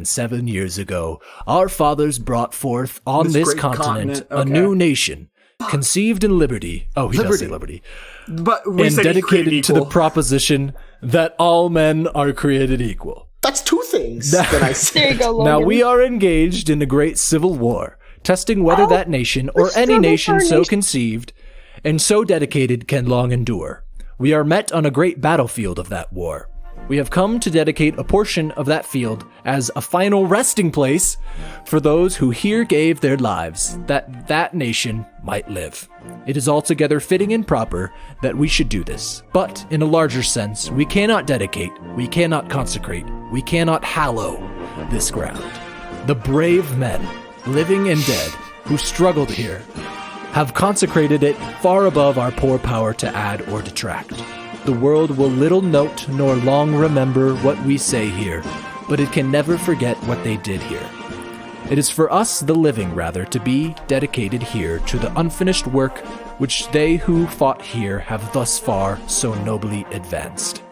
7 years ago, our fathers brought forth on This this great continent continent, a new nation, conceived in liberty. Oh, he does say liberty. But we And said he's created dedicated to the equal. proposition that all men are created equal. That's 2 things that I said. There you go, Logan. Now we are engaged in a great civil war, testing whether that nation or any struggle nation for our so nation. conceived and so dedicated can long endure. We are met on a great battlefield of that war. We have come to dedicate a portion of that field as a final resting place for those who here gave their lives that that nation might live. It is altogether fitting and proper that we should do this. But in a larger sense, we cannot dedicate, we cannot consecrate, we cannot hallow this ground. The brave men, living and dead, who struggled here, have consecrated it far above our poor power to add or detract. The world will little note nor long remember what we say here, but it can never forget what they did here. It is for us, the living rather, to be dedicated here to the unfinished work which they who fought here have thus far so nobly advanced.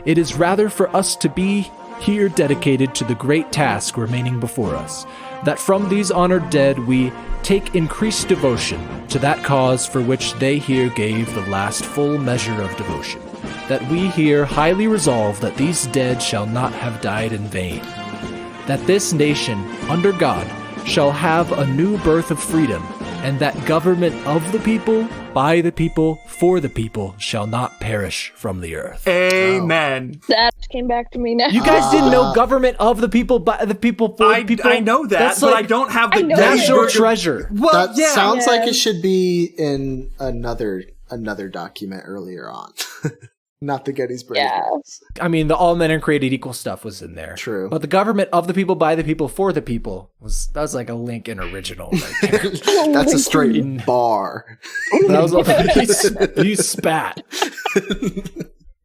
It is rather for us to be here dedicated to the great task remaining before us, that from these honored dead we take increased devotion to that cause for which they here gave the last full measure of devotion. that we here highly resolve that these dead shall not have died in vain, that this nation, under God, shall have a new birth of freedom, and that government of the people, by the people, for the people, shall not perish from the earth. Amen. That came back to me now. You guys didn't know government of the people, by the people, for the people? I know that, That's but like I don't have the national treasure. Well, That yeah. sounds like Yeah. it should be in another document earlier on. Not the Gettysburg Yeah. Address. I mean, the all men are created equal stuff was in there. True. But the government of the people, by the people, for the people that was like a Lincoln original right there. That's a straight bar. That was you spat.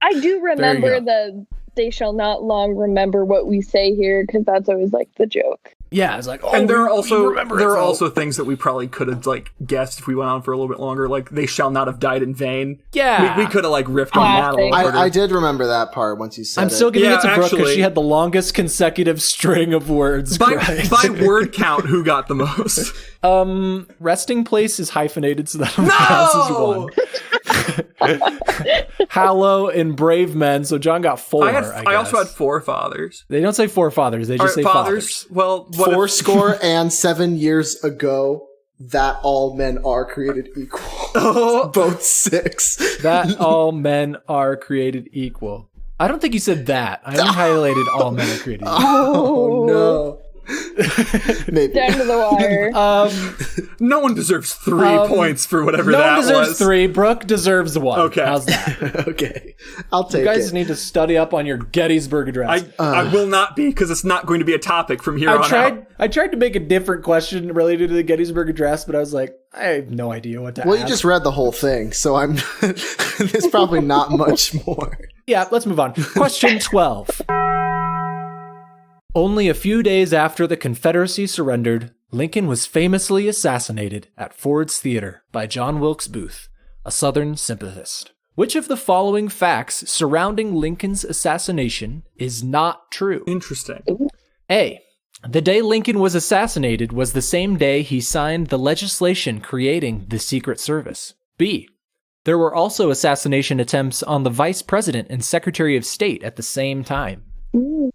I do remember go. the "they shall not long remember what we say here" because that's always like the joke. Yeah, it's like, oh, And there are we also things that we probably could have like guessed if we went on for a little bit longer. Like they shall not have died in vain. Yeah. we could have like riffed on that a little Classic. harder. I did remember that part once you said I'm it. still giving Yeah, it to Brooke because actually- she had the longest consecutive string of words. by correct. word count, who got the most? Resting place is hyphenated so that counts as one. Hallow and brave men, so John got 4. I also had forefathers. They don't say forefathers; they just say fathers. Well, what if- 407 years ago, that all men are created equal. Both 6. That all men are created equal. I don't think you said that. I only highlighted all men are created equal. Oh no. Maybe. Down to the wire. no one deserves 3 points for whatever No that one deserves was. 3. Brooke deserves 1. Okay. How's that? Okay. I'll take You guys it. need to study up on your Gettysburg Address. I will not be because it's not going to be a topic from here on out. I tried to make a different question related to the Gettysburg Address, but I was like, I have no idea what to Well, ask. you just read the whole thing, so I'm. There's probably not much more. Yeah, let's move on. Question 12. Only a few days after the Confederacy surrendered, Lincoln was famously assassinated at Ford's Theater by John Wilkes Booth, a Southern sympathist. Which of the following facts surrounding Lincoln's assassination is not true? Interesting. A. The day Lincoln was assassinated was the same day he signed the legislation creating the Secret Service. B. There were also assassination attempts on the Vice President and Secretary of State at the same time.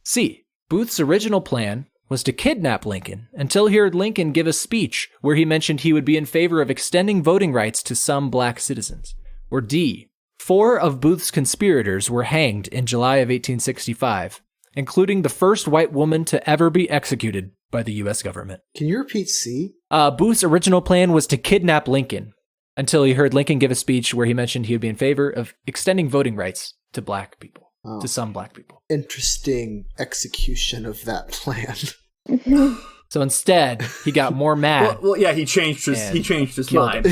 C. Booth's original plan was to kidnap Lincoln until he heard Lincoln give a speech where he mentioned he would be in favor of extending voting rights to some black citizens. Or D. 4 of Booth's conspirators were hanged in July of 1865, including the first white woman to ever be executed by the U.S. government. Can you repeat C? Booth's original plan was to kidnap Lincoln until he heard Lincoln give a speech where he mentioned he would be in favor of extending voting rights to black people, to some black people. Interesting execution of that plan. So instead, he got more mad. Well, yeah, he changed his killed mind,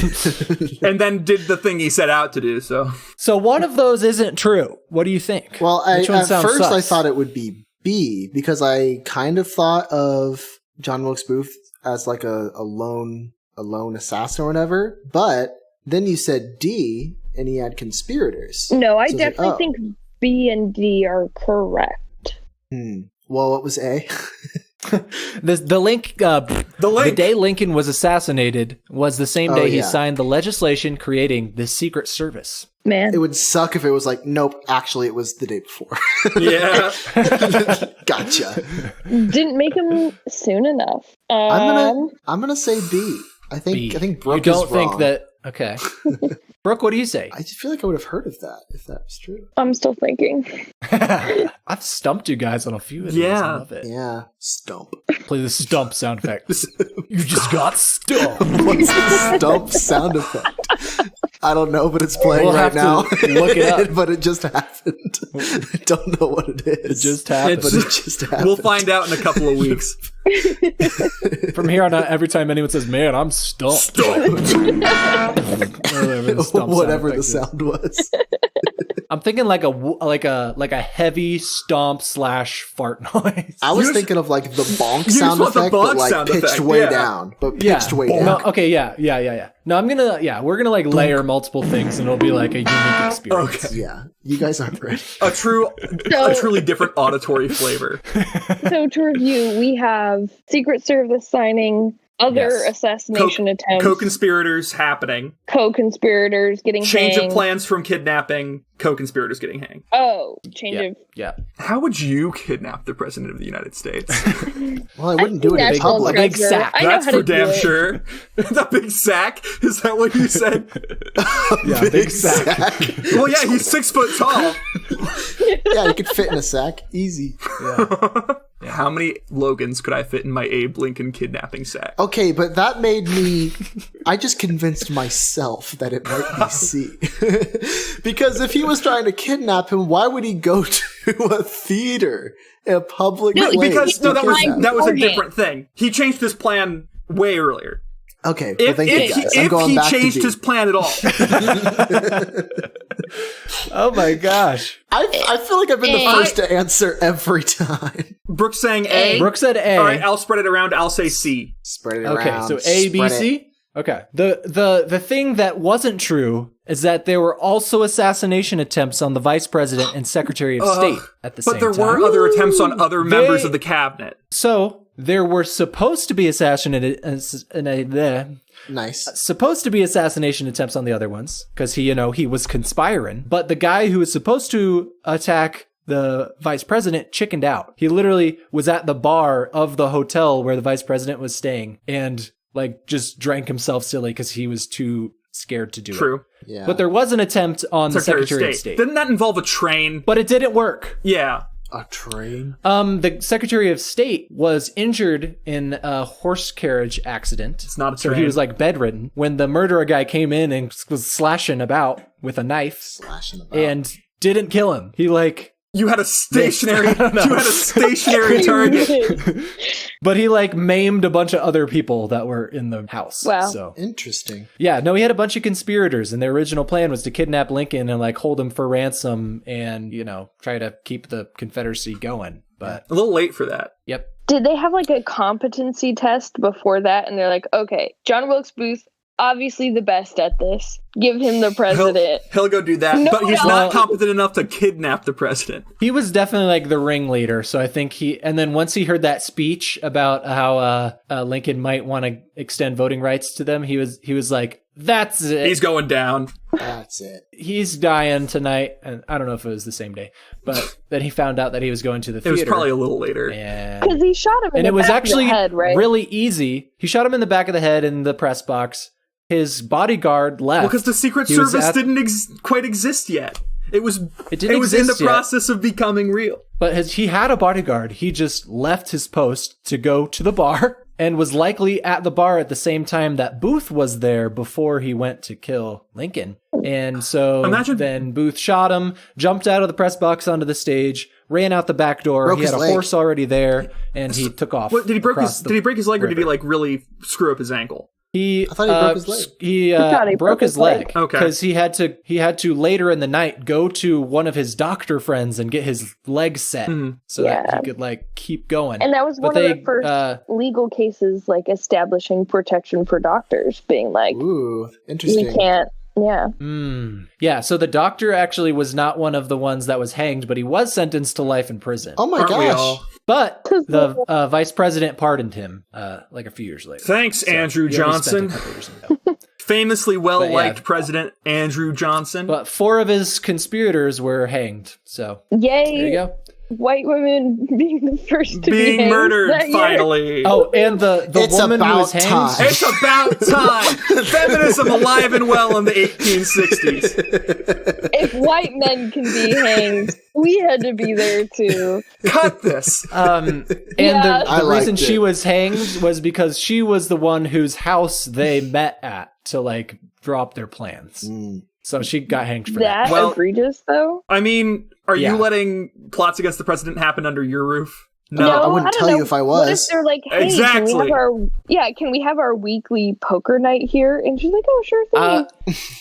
and then did the thing he set out to do. So one of those isn't true. What do you think? Well, Which one at sounds first I sus? thought it would be B because I kind of thought of John Wilkes Booth as like a lone assassin or whatever. But then you said D, and he had conspirators. No, I So it's like, definitely oh. think B and D are correct. Well, what was A? The day Lincoln was assassinated was the same day he yeah. signed the legislation creating the Secret Service. Man. It would suck if it was like, nope, actually it was the day before. Yeah. Gotcha. Didn't make him soon enough. I'm gonna say B. I B. think Brooke You don't is wrong. think that? Okay. Brooke, what do you say? I just feel like I would have heard of that if that was true. I'm still thinking. I've stumped you guys on a few of these. Yeah. I love it. Yeah, stump. Play the stump sound effect. You just got stumped. What's the stump sound effect? I don't know, but it's playing We'll right have now. to look it up. But it just happened. I don't know what it is. It just happened. But it just happened. We'll find out in a couple of weeks. From here on out, every time anyone says, "Man, I'm stumped," Whatever the sound was. I'm thinking like a heavy stomp / fart noise. I was just- thinking of like the bonk just sound want the effect, bonk but like sound pitched effect, way yeah. down. But pitched way down. No, okay, yeah. No, we're gonna like layer multiple things, and it'll be like a unique experience. Okay. Yeah, you guys aren't ready. A truly different auditory flavor. So to review, we have Secret Service signing Other Yes. assassination attempts. Co-conspirators happening. Co-conspirators getting Change hanged. of plans from kidnapping. Co-conspirators getting hanged. Oh, change Yeah. of... Yeah. How would you kidnap the president of the United States? Well, I wouldn't do it in National public. big treasure. sack. I know That's how for to do damn it. sure. The big sack? Is that what you said? Yeah, big sack. Well, yeah, he's 6 foot tall. Yeah, you could fit in a sack. Easy. How many Logans could I fit in my Abe Lincoln kidnapping sack? Okay, but that made me... I just convinced myself that it might be C. Because if he was trying to kidnap him, why would he go to a theater? A public place? Because to that kidnap? was a Okay. different thing. He changed his plan way earlier. Okay, well, If, thank you guys. I'm if going he back to changed B. his plan at all. Oh my gosh. I feel like I've been the A. first to answer every time. Brooke's saying A. Brooke said A. All right, I'll spread it around. I'll say C. Spread it Okay, around. so A, B, spread it. C. Okay. The thing that wasn't true is that there were also assassination attempts on the vice president and secretary of state at the same But there time. were other attempts on other members They- of the cabinet. So there were supposed to be assassination attempts on the other ones because he was conspiring. But the guy who was supposed to attack the vice president chickened out. He literally was at the bar of the hotel where the vice president was staying and just drank himself silly because he was too scared to do it. True. Yeah. But there was an attempt on the Secretary of State. Didn't that involve a train? But it didn't work. Yeah. A train? The Secretary of State was injured in a horse carriage accident. It's not a So train. he was bedridden when the murderer guy came in and was slashing about with a knife Slashing about. and didn't kill him. He You had a stationary. I don't know. You had a stationary target. but he maimed a bunch of other people that were in the house. Wow. So Interesting. yeah, no, he had a bunch of conspirators, and their original plan was to kidnap Lincoln and hold him for ransom and try to keep the Confederacy going. But A little late for that. yep. Did they have a competency test before that? And they're like, okay, John Wilkes Booth, obviously the best at this. Give him the president. He'll go do that, No but he's one not else. competent enough to kidnap the president. He was definitely the ringleader. So I think and then once he heard that speech about how Lincoln might want to extend voting rights to them, he was like, that's it. He's going down. That's it. He's dying tonight. And I don't know if it was the same day, but then he found out that he was going to the It theater. was probably a little later. and Because he shot him in and the it was back actually of the head, right? really easy. He shot him in the back of the head in the press box. His bodyguard left. Well, because the Secret He was Service at- didn't quite exist yet. It was. It didn't It was in the exist yet. process of becoming real. But he had a bodyguard. He just left his post to go to the bar and was likely at the bar at the same time that Booth was there before he went to kill Lincoln. And so Imagine- then Booth shot him, jumped out of the press box onto the stage, ran out the back door. Broke He had his a leg. horse already there, and he took off. What, did he break across his? the Did he break his leg, or did he river. really screw up his ankle? He I thought he broke his leg. He thought he broke his leg. Okay. Because he had to later in the night go to one of his doctor friends and get his leg set so that Yeah. he could keep going. And that was But one of they, the first legal cases, establishing protection for doctors, being like, Ooh, we interesting. can't, yeah. Yeah, so the doctor actually was not one of the ones that was hanged, but he was sentenced to life in prison. Oh my Aren't we gosh. all? But the vice president pardoned him a few years later. Thanks, So Andrew he only spent a Johnson. couple years in jail. Famously well-liked yeah. President Andrew Johnson. But 4 of his conspirators were hanged. So Yay! there you go. White women being the first to be being hanged murdered that year. finally. Oh, and the It's woman who was about hanged. time. It's about time. Feminism alive and well in the 1860s. If white men can be hanged, we had to be there too. Cut this. And Yeah. I the reason liked she it. was hanged was because she was the one whose house they met at to drop their plans. So she got hanged for that. That Well- egregious, though. I mean, are Yeah. you letting plots against the president happen under your roof? No, I wouldn't don't tell know. you if I What if was. they're like, hey, Exactly. can we have our weekly poker night here? And she's like, oh, sure thing.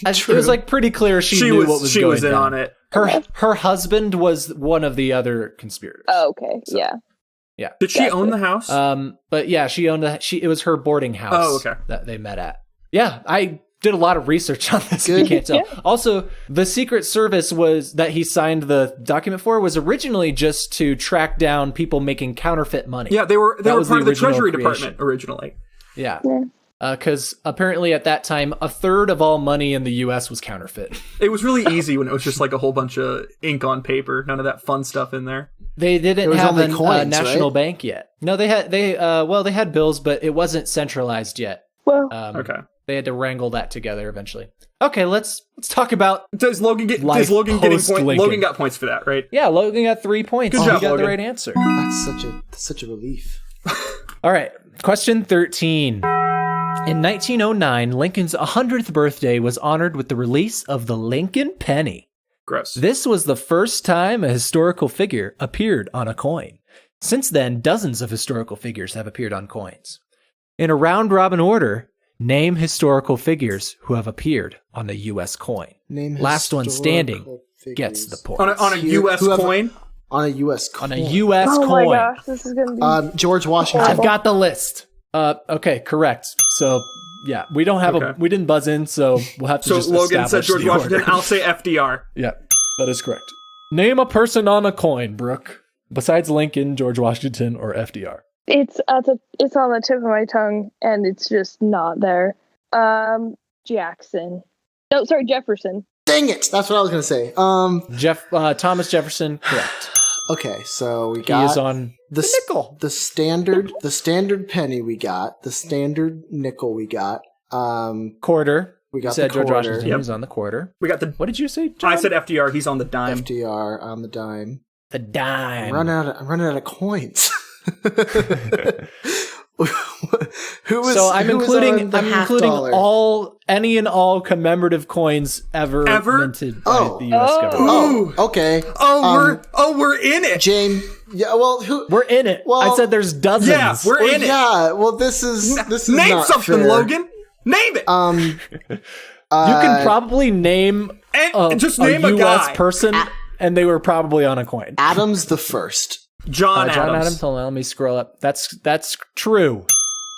It was pretty clear she knew what was she going was in down. on it. Her husband was one of the other conspirators. Oh, okay, yeah. Yeah. Did she own the house? But yeah, she owned it was her boarding house Oh, okay. that they met at. Yeah, I did a lot of research on this. If you Good. can't tell. Also, the Secret Service that he signed the document for was originally just to track down people making counterfeit money. yeah, they were was part the of the original Treasury creation. Department originally. Yeah. Yeah. Because apparently at that time, a third of all money in the U.S. was counterfeit. It was really easy when it was just like a whole bunch of ink on paper. None of that fun stuff in there. They didn't was have only a coins, national right? bank yet. No, they had bills, but it wasn't centralized yet. Well, Okay. They had to wrangle that together eventually. Okay, let's talk about. Does Logan getting Life points? post-Lincoln. Logan got points for that, right? Yeah, Logan got 3 points. Good He job, got the Logan. right answer. That's such a relief. All right, question 13. In 1909, Lincoln's 100th birthday was honored with the release of the Lincoln penny. Gross. This was the first time a historical figure appeared on a coin. Since then, dozens of historical figures have appeared on coins. In a round-robin order, name historical figures who have appeared on a U.S. coin. Name Last one standing historical gets the figures. point. On a U.S. Whoever- coin. On a U.S. coin. On a U.S. oh coin. my gosh, this is gonna be. George Washington. I've got the list. Okay, correct. So, yeah, we don't have Okay. we didn't buzz in, so we'll have to So just Logan said establish George the Washington. order. I'll say FDR. Yeah, that is correct. Name a person on a coin, Brooke, besides Lincoln, George Washington, or FDR. It's it's on the tip of my tongue, and it's just not there. Jackson. No, sorry, Jefferson. Dang it! That's what I was gonna say. Thomas Jefferson, correct. Okay, so we He got is on the the nickel. the standard penny we got, the standard nickel we got. Quarter. We You got said the George quarter. Washington Yep. was on the quarter. We got the. What did you say, John? I said FDR. He's on the dime. FDR on the dime. the dime. I'm running out of coins. Who was? So I'm who was including on the half including dollar? any and all commemorative coins ever minted by Oh. the U.S. Oh. government. Oh, okay. We're in it. Jane. Yeah. Well, who? We're in it. Well, I said there's dozens. Yeah, we're in it. Yeah. Well, this is Name not something, fair. Logan. Name it. You can probably name And just name a U.S. guy. person, and they were probably on a coin. Adams the First. John John Adams. Adams. Hold on, let me scroll up. That's true.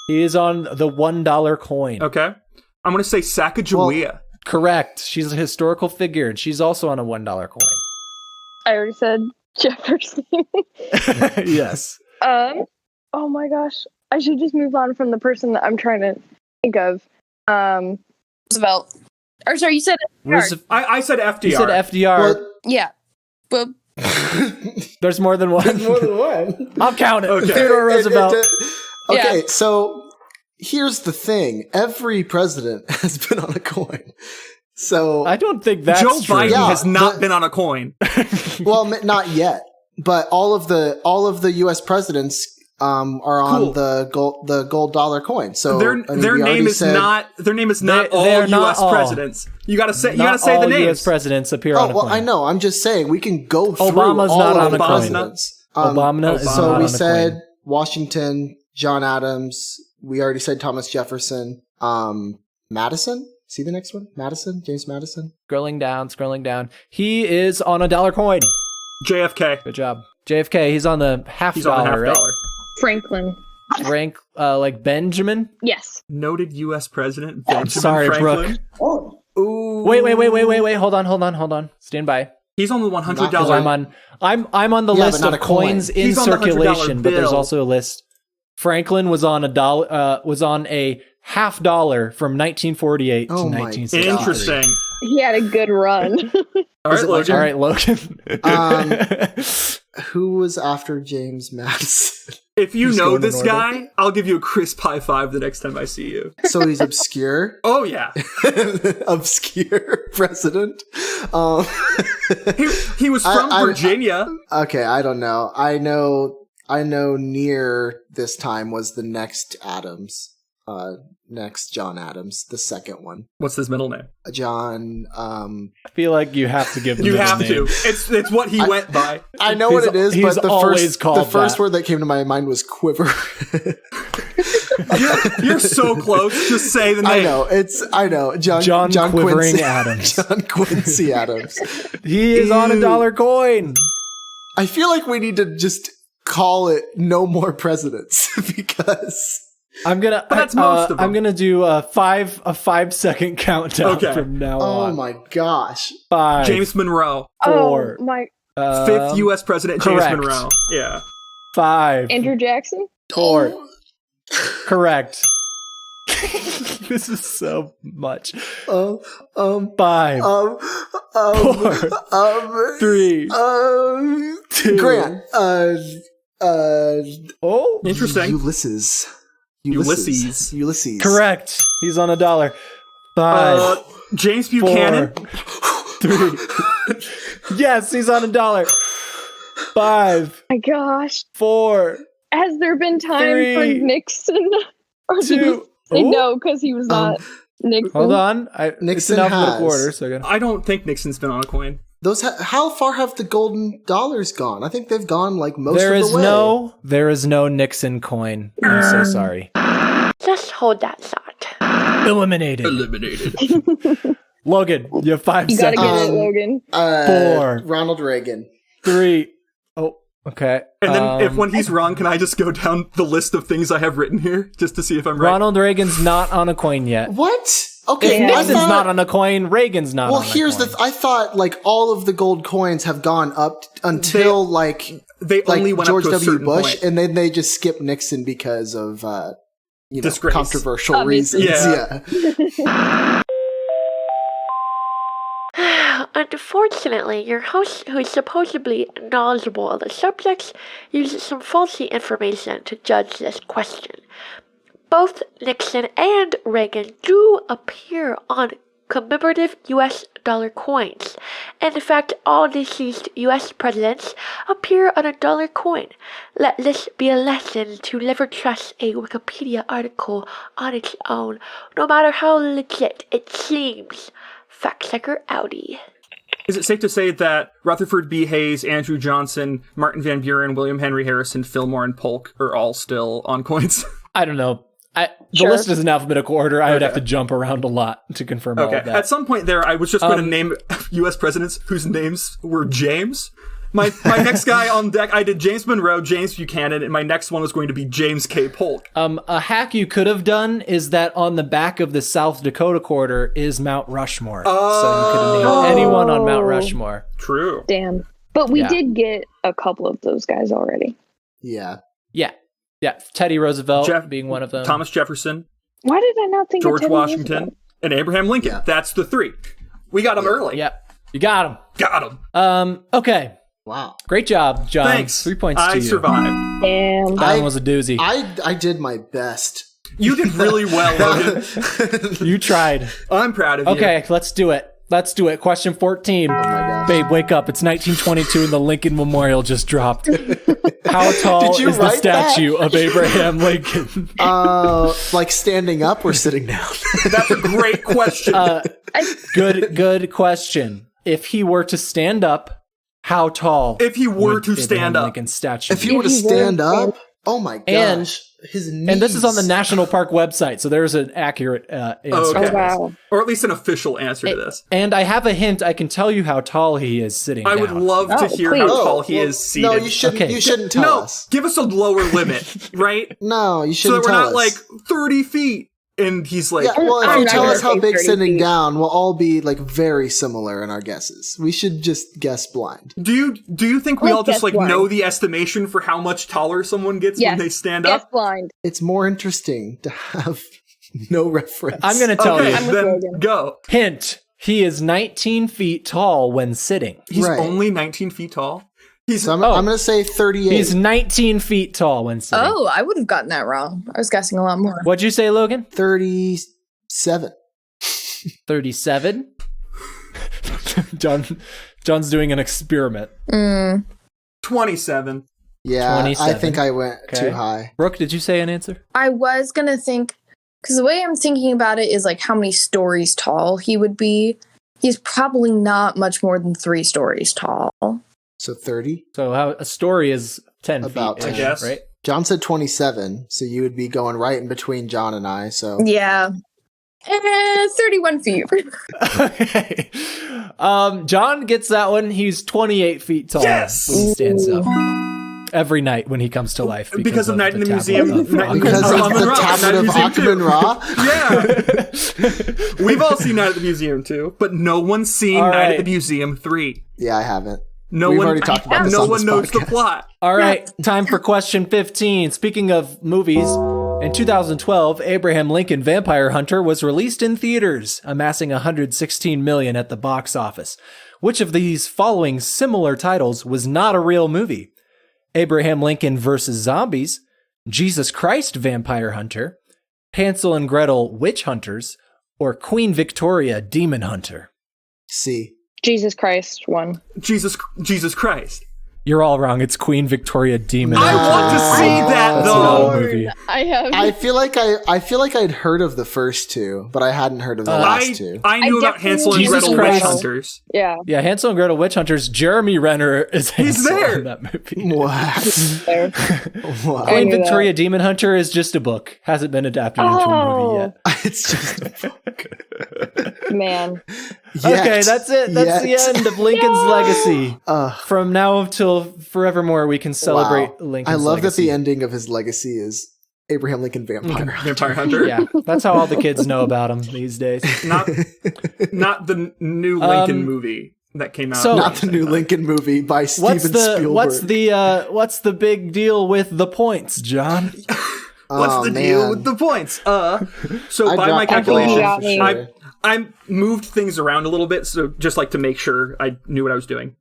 He is on the $1 coin. Okay. I'm gonna say Sacagawea. Correct. She's a historical figure, and she's also on a $1 coin. I already said Jefferson. Yes. Oh my gosh, I should just move on from the person that I'm trying to think of. Roosevelt. Or sorry, you said FDR. I said FDR. You said FDR. Well, Yeah. But There's more than one. more than one. I'll count it. Okay. Theodore Roosevelt. Okay, Yeah. so here's the thing: every president has been on a coin. So, I don't think that's Joe true. Biden Yeah, has not but- been on a coin. well, not yet, but all of the U.S. presidents are on Cool. the gold dollar coin. So Their I mean, their we name already is said- not all they are not U.S. all. presidents. You gotta say Not the all names. U.S. presidents appear on Oh a well, coin. I know. I'm just saying we can go through Obama's all not of on the a coin. presidents. Obama is Obama. not So on we a said coin. Washington, John Adams. We already said Thomas Jefferson. Madison. See the next one? Madison? James Madison? Scrolling down. He is on a $1 coin. JFK. Good job. JFK, he's on the half He's dollar, on the half right? dollar. Franklin. Rank like Benjamin? Yes. Noted U.S. President Benjamin Sorry, Franklin. Brooke. Ooh. Wait. Hold on. Stand by. He's on the $100. Because I'm on the Yeah, list but not of a coin. coins in He's on the $100 circulation, but there's bill. also a list. Franklin was on a half dollar from 1948 to Oh my 1960. God. Interesting. He had a good run. All right, Logan. All right, Logan. Who was after James Madison? If you He's know going this in order. guy, I'll give you a crisp high five the next time I see you. So he's obscure. Oh yeah, Obscure president. he was from Virginia. Okay, I don't know. I know near this time was the next Adams. Next John Adams, the second one. What's his middle name? John. I feel like you have to give the You middle have name. to. It's what he went by. I know what it is, he's but the always called first that. word that came to my mind was quiver. You're so close. Just say the name. I know. John Quivering Quincy Adams. John Quincy Adams. He is on a $1 coin. I feel like we need to just call it no more presidents because I'm gonna. But that's most of them. I'm gonna do a 5-second countdown Okay. from now oh on. my gosh. 5, James Monroe, 4, Oh my. fifth U.S. President. correct. James Monroe. Yeah. 5, Andrew Jackson. 4. Correct. This is so much. 5, 4, 3, 2. Grant. Oh, Interesting. Ulysses. Ulysses. correct. He's on $1. 5, James Buchanan. 4, 3. Yes, he's on $1. 5, My gosh. 4, Has there been time for 3, Nixon? Or did 2. you say no because he was not Nixon? Hold on. It's Nixon enough with a has. quarter, so I got I don't think Nixon's been on a coin. How far have the golden dollars gone? I think they've gone like most There of is the way. there is no Nixon coin. I'm so sorry. Just hold that thought. Eliminated. Logan, you have 5 You gotta seconds. get it, Logan. 4, Ronald Reagan. 3. Oh, okay. And then if when he's wrong, can I just go down the list of things I have written here just to see if I'm right? Ronald Reagan's not on a coin yet. What? Okay, Yeah. I Nixon's thought- not on a coin. Reagan's not Well, on a here's coin. I thought like all of the gold coins have gone up until They only went George up to a W. certain Bush, point. and then they just skipped Nixon because of Disgrace. controversial Obviously. reasons. Yeah. Unfortunately, your host, who is supposedly knowledgeable of the subjects, uses some faulty information to judge this question. Both Nixon and Reagan do appear on commemorative US dollar coins. And in fact, all deceased US presidents appear on a dollar coin. Let this be a lesson to never trust a Wikipedia article on its own, no matter how legit it seems. Fact checker Audi. Is it safe to say that Rutherford B. Hayes, Andrew Johnson, Martin Van Buren, William Henry Harrison, Fillmore, and Polk are all still on coins? I don't know. The Sure. list is in alphabetical order. I would have to jump around a lot to confirm all Okay. of that. At some point there, I was just going to name U.S. presidents whose names were James. My next guy on deck, I did James Monroe, James Buchanan, and my next one was going to be James K. Polk. A hack you could have done is that on the back of the South Dakota quarter is Mount Rushmore. So you could have named anyone on Mount Rushmore. True. Damn. But we Yeah. did get a couple of those guys already. Yeah. Yeah. Teddy Roosevelt Jeff- being one of them. Thomas Jefferson, Why did I not think George of Teddy Washington, Roosevelt? and Abraham Lincoln. Yeah. That's the 3. We got them early. Yep. You got him. Got them. Okay. Wow. Great job, John. Thanks. 3 points to I you. survived. Damn. That one was a doozy. I did my best. You did really well, Logan. You tried. I'm proud of you. Okay, let's do it. Question 14. Oh my gosh. Babe, wake up. It's 1922 and the Lincoln Memorial just dropped. How tall Did you is the write that? statue of Abraham Lincoln? Like standing up or sitting down? That's a great question. Good question. If he were to stand up, how tall? If he were would to stand Abraham up. Lincoln's statue If be? he were to If he were stand to up, oh my gosh, And- his knees. And this is on the National Park website, so there's an accurate answer. Okay. Oh, wow. Or at least an official answer to this. And I have a hint. I can tell you how tall he is sitting I down. would love to Oh, hear please. how Oh, tall he well, is seated. No, you shouldn't. Okay. You shouldn't tell No, us. give us a lower limit, right? No, you So shouldn't that we're tell not us. like 30 feet. And he's like, Yeah, well, if I'm you not tell gonna us how say big 30 sitting feet. down, we'll all be like very similar in our guesses. We should just guess blind. do you think we Let's all just guess like blind. know the estimation for how much taller someone gets Yes. when they stand Guess up? blind. It's more interesting to have no reference. I'm going to tell Okay, you. I'm with then Logan. go. Hint. He is 19 feet tall when sitting. He's Right. only 19 feet tall. He's So I'm Oh. going to say 38. He's 19 feet tall when sitting. Oh, I would have gotten that wrong. I was guessing a lot more. What'd you say, Logan? 37. 37? John's doing an experiment. 27. Yeah, 27. I think I went Okay. too high. Brooke, did you say an answer? I was going to think, because the way I'm thinking about it is like how many stories tall he would be. He's probably not much more than 3 stories tall. So 30. So how a story is 10 About feet, 10. I guess. right? John said 27, so you would be going right in between John and I. So Yeah. 31 feet. Okay. John gets that one. He's 28 feet tall Yes! when he stands up. Every night when he comes to life. Because of Night in the tablet Museum. of Night- because of Amun the Ra, tablet of Night in the Museum Akhman too. Ra. Yeah. We've all seen Night at the Museum too, but no one's seen All Night right. at the Museum 3. Yeah, I haven't. No We've one already talked about this No on one this knows the podcast. plot. All right, time for question 15. Speaking of movies In 2012, Abraham Lincoln Vampire Hunter was released in theaters, amassing $116 million at the box office. Which of these following similar titles was not a real movie? Abraham Lincoln vs. Zombies, Jesus Christ Vampire Hunter, Hansel and Gretel Witch Hunters, or Queen Victoria Demon Hunter? C. Jesus Christ won. Jesus Christ. You're all wrong. It's Queen Victoria Demon I Hunter. want to see that That's not a though. movie. I feel like I'd heard of the first two, but I hadn't heard of the last two. I knew about definitely Hansel and Jesus Gretel Witch Christ. Hunters. Yeah. Yeah, Hansel and Gretel Witch Hunters. Jeremy Renner is He's Hansel there. in that movie. What? There. Wow. Queen knew Victoria Demon Hunter is just a book. Hasn't been adapted into a movie yet. It's just Man. Okay, that's it. That's the end of Lincoln's legacy. Ugh. From now until forevermore, we can celebrate Wow. Lincoln's I love that legacy. the ending of his legacy is Abraham Lincoln Vampire. Vampire Hunter. Yeah, that's how all the kids know about him these days. Not the new Lincoln movie that came out. so- Not the new Lincoln movie by Steven Spielberg. What's the big deal with the points, John? What's the deal with the points? So I by my dropped the ball calculation, for sure. I moved things around a little bit, so just like to make sure I knew what I was doing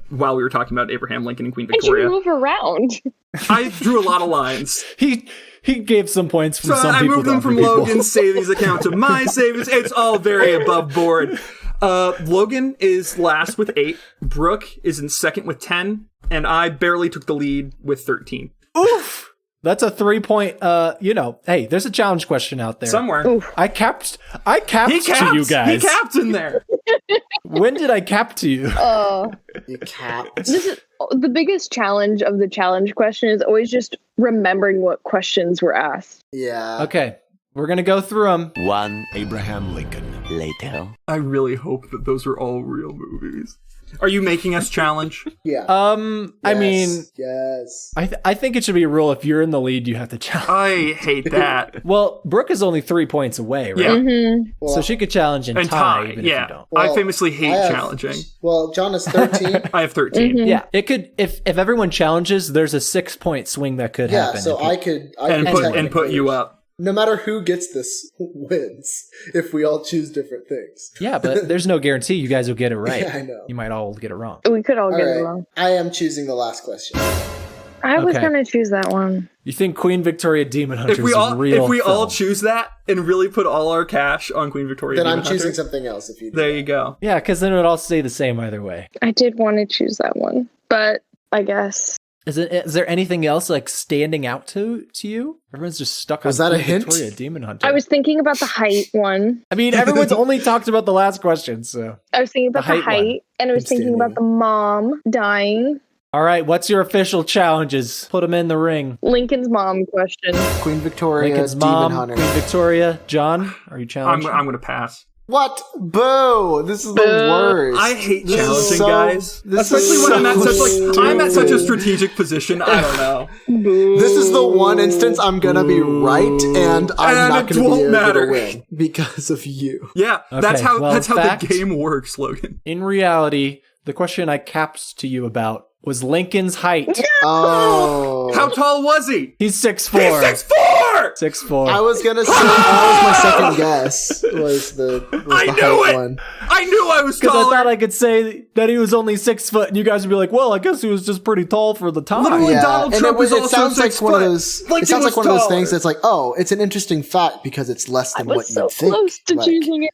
while we were talking about Abraham Lincoln and Queen How'd you Victoria. move around? I drew a lot of lines. He gave some points from So some I people. moved to them other from people. Logan's savings account to my savings. It's all very above board. Logan is last with 8. Brooke is in second with 10. And I barely took the lead with 13. Oof. That's a 3-point. Hey, there's a challenge question out there. Somewhere. I capped He to you guys. He capped in there. When did I cap to you? You capped. This is the biggest challenge of the challenge question is always just remembering what questions were asked. Yeah. Okay, we're gonna go through them. One Abraham Lincoln later. I really hope that those are all real movies. Are you making us challenge? Yeah. I mean, yes. I think it should be a rule. If you're in the lead, you have to challenge. I hate that. Well, Brooke is only 3 points away, right? Yeah. Mm-hmm. So she could challenge and And tie, tie, even yeah. if you don't. I famously hate challenging. Well, John is 13. I have 13. Mm-hmm. Yeah, it could. If everyone challenges, there's a 6-point swing that could Yeah, happen. so If I you- could And put technically- you up. No matter who gets this wins if we all choose different things. Yeah, but there's no guarantee you guys will get it right. Yeah, I know. You might all get it wrong. We could all All get it right. wrong. I am choosing the last question. I was Okay. gonna choose that one. You think Queen Victoria Demon Hunter If we is all a real if we all film? choose that and really put all our cash on Queen Victoria, Then Demon I'm choosing Hunter, something else if you do. there you go. Yeah, because then it would all stay the same either way. I did want to choose that one, but I guess Is there anything else like standing out to you? Everyone's just stuck Was on that a Queen hint? Victoria Demon Hunter. I was thinking about the height one. I mean, everyone's only talked about the last question, so. I was thinking about The the height one. height, and I was thinking Outstanding. about the mom dying. All right, what's your official challenges? Put them in the ring. Lincoln's mom question. Queen Victoria, Lincoln's Demon mom, Hunter. Queen Victoria. John, are you I'm challenged? going to pass. What? Boo! This is the Boo. worst. I hate This is challenging so- guys, this especially is when I'm at so such I'm at such a stupid. strategic position. I don't know. This is the one instance I'm gonna be right, and I'm And not it gonna be won't able matter. to win because of you. Yeah, that's Okay, how well, that's how fact- the game works, Logan. In reality, the question I capped to you about was Lincoln's height. Oh, How tall was he? He's 6'4". He's 6'4". 6'4". I was gonna say that was my second guess. Was the I height knew it! one? I knew I was Because I taller. thought I could say that he was only 6 foot, and you guys would be like, "Well, I guess he was just pretty tall for the time." Literally, Yeah, Donald and Trump it is also sounds like 6 one of foot. those. Lincoln It sounds like was one of those taller. things that's like, oh, it's an interesting fact because it's less I than what was you so think. close to Like, choosing it.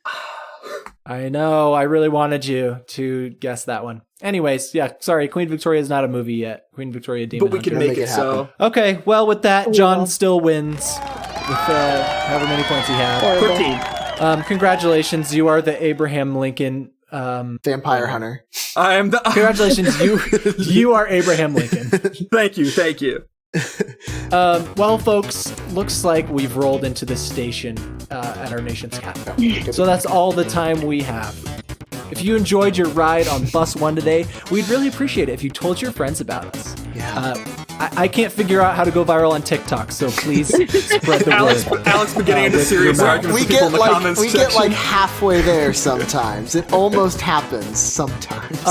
I know. I really wanted you to guess that one. Anyways, yeah. Sorry, Queen Victoria is not a movie yet. Queen Victoria Demon But we Hunter. can make it so. Okay. Well, with that, John Yeah. still wins with however many points he had. Horrible. 15. Congratulations, you are the Abraham Lincoln. Vampire Hunter. I am the. Congratulations, you are Abraham Lincoln. Thank you, thank you. Well, folks, looks like we've rolled into the station at our nation's capital. So that's all the time we have. If you enjoyed your ride on Bus 1 today, we'd really appreciate it if you told your friends about us. Yeah. I can't figure out how to go viral on TikTok, so please spread the word. Alex been getting into with serious your mouth. arguments We with people in get the like comments we section. get like halfway there sometimes. It almost happens sometimes.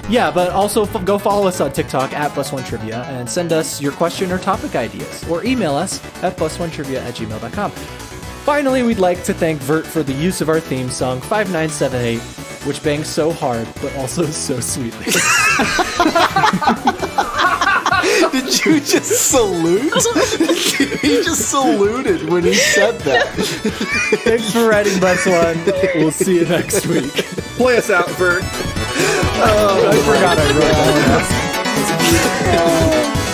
Yeah, but also go follow us on TikTok at +1trivia and send us your question or topic ideas, or email us at +1trivia@gmail.com. Finally, we'd like to thank Vert for the use of our theme song 5978, which bangs so hard but also so sweetly. Did you just salute? He just saluted when he said that. Thanks for writing, +1. We'll see you next week. Play us out, Bert. I forgot I wrote that.